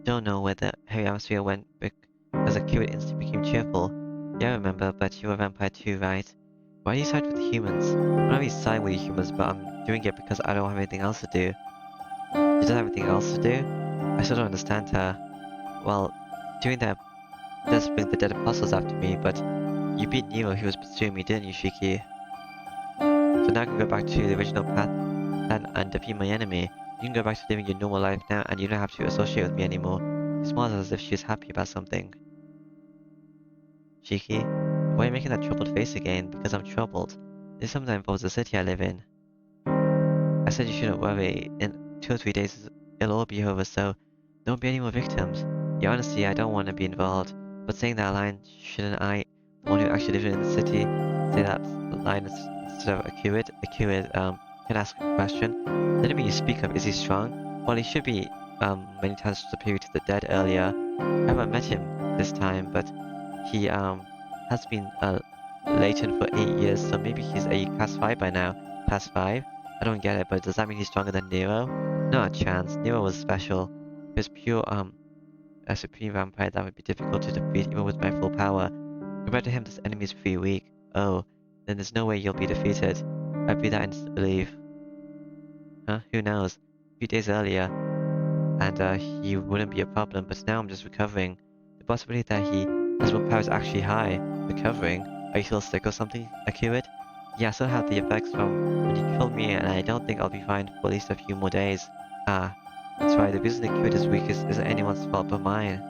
don't know where the heavy atmosphere went because the cute instantly became cheerful. Yeah, I remember, but you're a vampire too, right? Why do you side with the humans? I'm not really siding with the humans, but I'm doing it because I don't have anything else to do. She doesn't have anything else to do? I still don't understand her. Well, doing that does bring the dead apostles after me, but you beat Nero who was pursuing me, didn't you, Shiki? So now I can go back to the original path and defeat my enemy. You can go back to living your normal life now, and you don't have to associate with me anymore. She smiles as if she's happy about something. Shiki, why are you making that troubled face again? Because I'm troubled. This is something that involves the city I live in. I said you shouldn't worry. In 2 or 3 days, it'll all be over, so there won't be any more victims. Yeah, honestly, I don't want to be involved. But saying that line, shouldn't I, the one who actually lives in the city, say that line instead of Akuid? Akuid, can ask a question. The enemy you speak of, is he strong? Well, he should be, many times superior to the dead earlier. I haven't met him this time, but he, has been, latent for 8 years, so maybe he's a class 5 by now. Class 5? I don't get it, but does that mean he's stronger than Nero? Not a chance. Nero was special. He was pure, a supreme vampire that would be difficult to defeat even with my full power. Compared to him, this enemy is pretty weak. Oh, then there's no way you'll be defeated. I'd be that instant relief. Huh? Who knows? A few days earlier, and he wouldn't be a problem, but now I'm just recovering. The possibility that he has more power is actually high. Recovering? Are you still sick or something, Akira? Yeah, I still have the effects from when you killed me, and I don't think I'll be fine for at least a few more days. Ah, that's right, the reason the Akira is weak isn't anyone's fault but mine.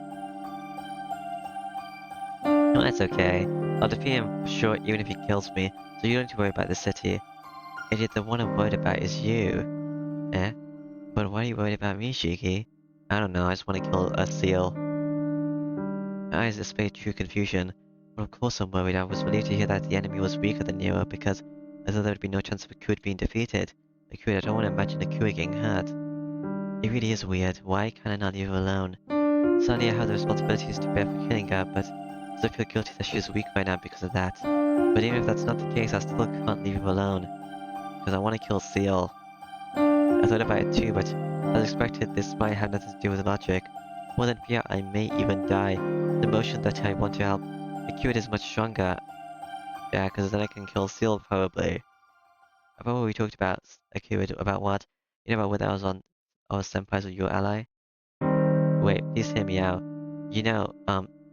No, that's okay. I'll defeat him for sure even if he kills me, so you don't need to worry about the city. Idiot, the one I'm worried about is you. Eh? But why are you worried about me, Shiki? I don't know, I just want to kill a seal. My eyes displayed true confusion. But of course I'm worried. I was relieved to hear that the enemy was weaker than Nero because I thought there would be no chance of Akud being defeated. Akud, I don't want to imagine Akud getting hurt. It really is weird. Why can I not leave her alone? Suddenly I have the responsibilities to bear for killing her, but I still feel guilty that she's weak right now because of that. But even if that's not the case, I still can't leave her alone. Because I want to kill Seal. I thought about it too, but as expected, this might have nothing to do with logic. More than fear, I may even die. The emotion that I want to help. Akud is much stronger. Yeah, because then I can kill Seal, probably. I thought we talked about Akud, about what? You know about whether I was on our senpais or your ally? Wait, please hear me out. You know,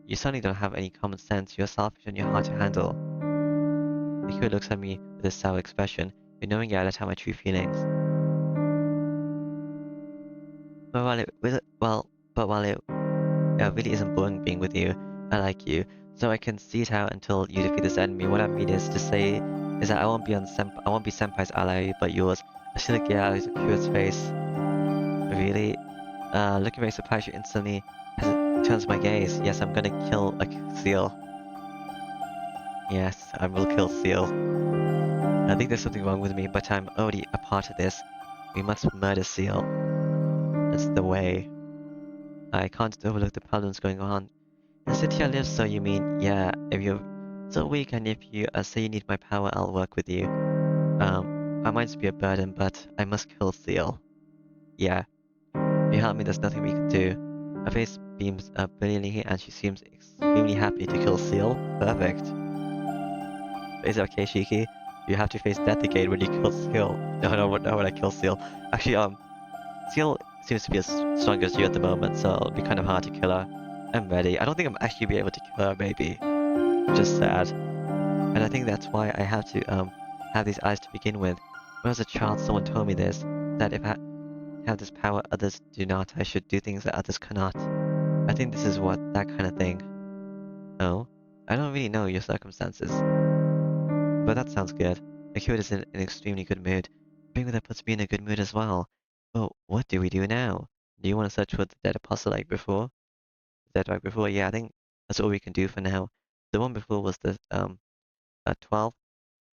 you certainly don't have any common sense. You're selfish and you're hard to handle. Akud looks at me with a sour expression, but knowing I let out my true feelings. But while it really isn't boring being with you, I like you, so I can see it out until you defeat this enemy. What I mean is to say is that I won't be Senpai's ally, but yours. I see the gear out of Akira's face. Really? Looking very surprised, you instantly turns my gaze. Yes, I'm gonna kill a seal. Yes, I will kill Seal. I think there's something wrong with me, but I'm already a part of this. We must murder Seal. That's the way. I can't overlook the problems going on. In the city I live, so you mean, yeah, if you're so weak and if you say you need my power, I'll work with you. I might just be a burden, but I must kill Seal. Yeah, if you help me, there's nothing we can do. Her face beams brilliantly and she seems extremely happy to kill Seal. Perfect. Is it okay, Shiki? You have to face death again when you kill Seal. No, no, no, when I kill Seal. Actually, Seal seems to be as strong as you at the moment, so it'll be kind of hard to kill her. I'm ready. I don't think I'm actually be able to kill her, maybe. Which is sad. And I think that's why I have to have these eyes to begin with. When I was a child, someone told me this, that if I have this power others do not, I should do things that others cannot. I think this is what that kind of thing. Oh, I don't really know your circumstances, but that sounds good. Akira is in an extremely good mood. Being with her puts me in a good mood as well. Well, what do we do now? Do you want to search for the dead apostle like before? Dead like before? Yeah, I think that's all we can do for now. The one before was the 12,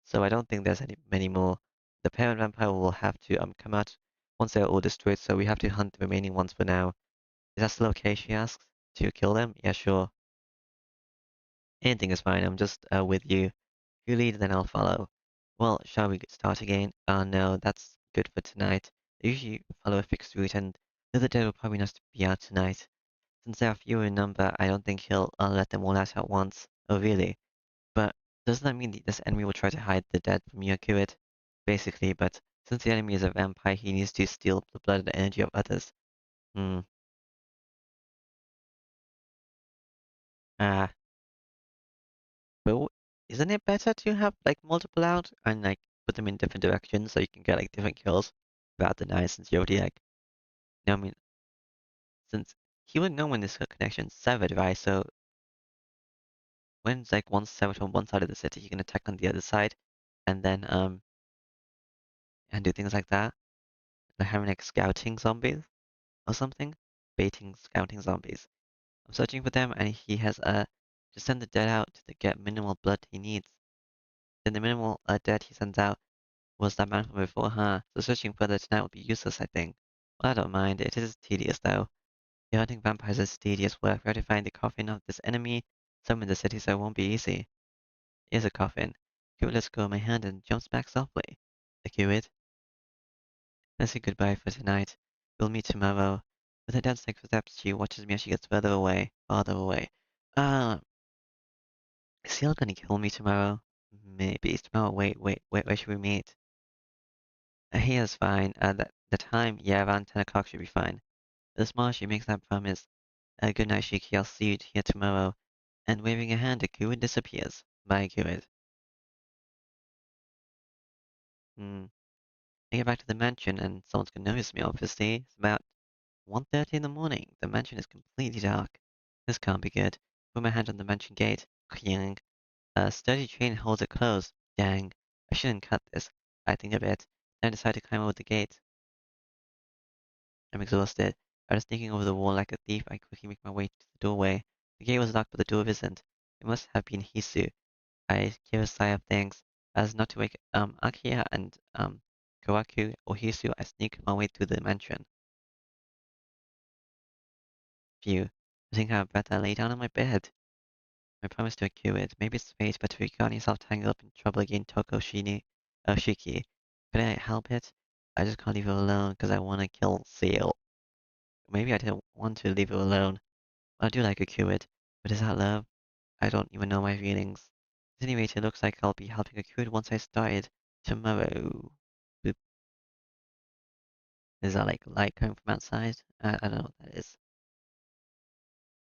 so I don't think there's many more. The parent vampire will have to come out once they're all destroyed, so we have to hunt the remaining ones for now. Is that still okay? She asks. To kill them? Yeah, sure. Anything is fine. I'm just with you. If you lead, then I'll follow. Well, shall we start again? No, that's good for tonight. I usually follow a fixed route, and the other dead will probably not be out tonight. Since they are fewer in number, I don't think he'll let them all out at once. Oh, really? But doesn't that mean this enemy will try to hide the dead from Yakuit? Basically, but since the enemy is a vampire, he needs to steal the blood and energy of others. Hmm. Ah. But isn't it better to have like multiple out and like put them in different directions so you can get like different kills throughout the night since you already like, you know what I mean? Since he would know when this connection's severed, right? So when it's like one severed on one side of the city, he can attack on the other side and then and do things like that. Like having like scouting zombies or something. Baiting scouting zombies. I'm searching for them and he has to send the dead out to get minimal blood he needs. Then the minimal dead he sends out was that man from before, huh? So searching further tonight would be useless, I think. Well, I don't mind. It is tedious, though. The hunting vampires is tedious work. We have to find the coffin of this enemy, summon the city, so it won't be easy. Here's a coffin. Cupid lets go of my hand and jumps back softly. The Cupid. Let's say goodbye for tonight. We'll meet tomorrow. With her dad's next steps, she watches me as she gets further away, farther away. Ah, is Seal gonna kill me tomorrow? Maybe. Tomorrow, where should we meet? Here's fine. The time, yeah, around 10 o'clock should be fine. The smile she makes that promise. Good night, Shiki. I'll see you here tomorrow. And waving a hand, Akuin disappears. Bye, Akuin. Hmm. I get back to the mansion, and someone's gonna notice me, obviously. It's about 1:30 in the morning. The mansion is completely dark. This can't be good. Put my hand on the mansion gate. Cling. A sturdy chain holds it closed. Dang. I shouldn't cut this. I think a bit. Then I decide to climb over the gate. I'm exhausted. After sneaking over the wall like a thief, I quickly make my way to the doorway. The gate was locked, but the door isn't. It must have been Hisu. I give a sigh of thanks. As not to wake Akiya and Kawaku or Hisu, I sneak my way through the mansion. Phew. I think I better lay down on my bed. I promise to cure it. Maybe it's fate, but if you got yourself tangled up in trouble again, Shiki. Could I help it? I just can't leave her alone because I want to kill Seal. Maybe I didn't want to leave her alone. I do like a Cupid, but is that love? I don't even know my feelings. At any rate, it looks like I'll be helping a Cupid once I started tomorrow. Boop. Is that like light coming from outside? I don't know what that is.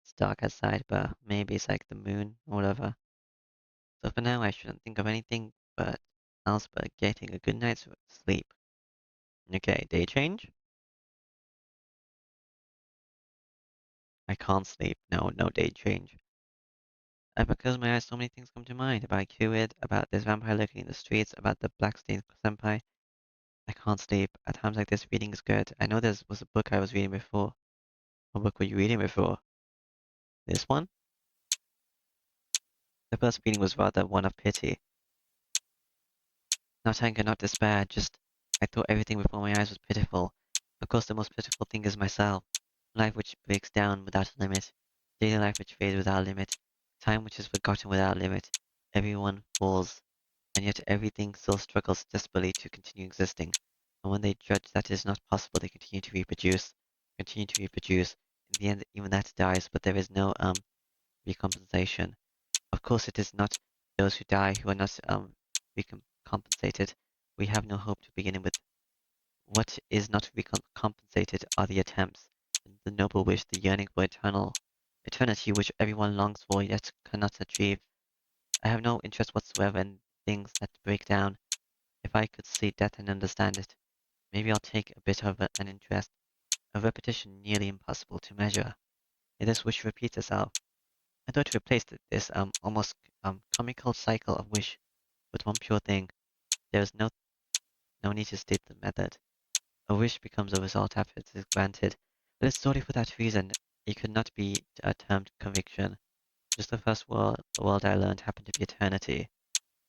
It's dark outside, but maybe it's like the moon or whatever. So for now, I shouldn't think of anything but else but getting a good night's sleep. Okay, day change? I can't sleep. No, no day change. Because my eyes, so many things come to mind about Cupid, about this vampire lurking in the streets, about the Blackstein senpai. I can't sleep. At times like this, reading is good. I know there was a book I was reading before. What book were you reading before? This one? The first feeling was rather one of pity. Not anger, not despair, just I thought everything before my eyes was pitiful. Of course, the most pitiful thing is myself. Life which breaks down without a limit. Daily life which fades without a limit. Time which is forgotten without a limit. Everyone falls, and yet everything still struggles desperately to continue existing. And when they judge that it is not possible, they continue to reproduce. Continue to reproduce. In the end, even that dies, but there is no recompensation. Of course, it is not those who die who are not recompensated. We have no hope to begin with. What is not recompensated are the attempts, the noble wish, the yearning for eternity which everyone longs for yet cannot achieve. I have no interest whatsoever in things that break down. If I could see death and understand it, maybe I'll take a bit of an interest, a repetition nearly impossible to measure. Yet this wish repeats itself. I thought to replace this almost comical cycle of wish with one pure thing. There is no need to state the method. A wish becomes a result after it is granted. But it's solely for that reason. It could not be termed conviction. Just the first world I learned happened to be eternity.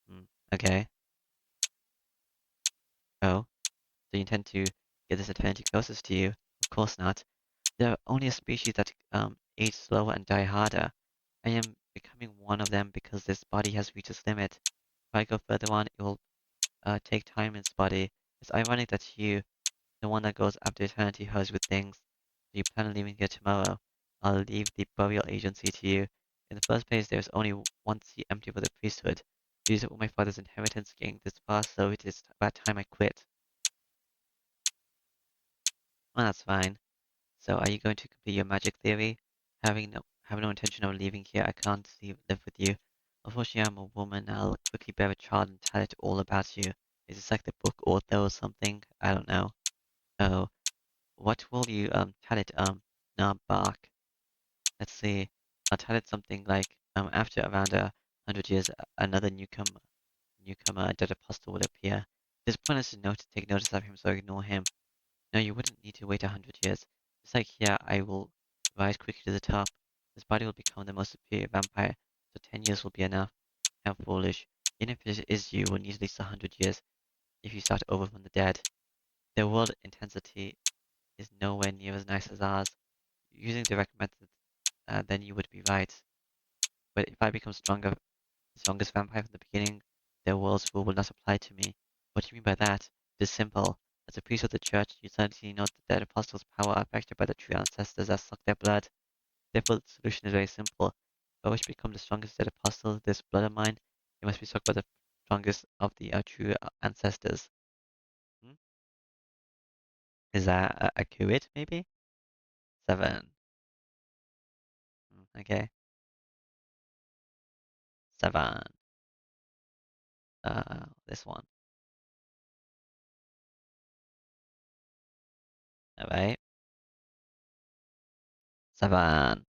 Hmm, okay. Oh, so you intend to get this eternity closest to you? Of course not. There are only a species that age slower and die harder. I am becoming one of them because this body has reached its limit. If I go further on, it will take time in its body. It's ironic that you, the one that goes after eternity, hurries with things. Do you plan on leaving here tomorrow? I'll leave the burial agency to you. In the first place, there's only one seat empty for the priesthood. Use it with my father's inheritance getting this far, so it is about time I quit. Well, that's fine. So, are you going to complete your magic theory? Have no intention of leaving here. I can't live with you. Unfortunately, I'm a woman. I'll quickly bear a child and tell it all about you. Is this like the book author or something? I don't know. Oh, what will you tell it? Now bark. Let's see. I'll tell it something like after around 100 years, another newcomer, dead apostle will appear. It is pointless to take notice of him, so ignore him. No, you wouldn't need to wait 100 years. Just like here, I will rise quickly to the top. This body will become the most superior vampire, so 10 years will be enough. How foolish. Even if it is you, will need at least 100 years if you start over from the dead. Their world intensity is nowhere near as nice as ours. Using direct methods, then you would be right. But if I become stronger, the strongest vampire from the beginning, their world's rule will not apply to me. What do you mean by that? It is simple. As a priest of the church, you certainly know that the dead apostles' power are affected by the true ancestors that suck their blood. Therefore, the solution is very simple. If I wish to become the strongest dead apostle, this blood of mine, it must be sucked by the strongest of the true ancestors. Hmm? Is that accurate, maybe? 7. Okay. 7. This one. Alright. 7.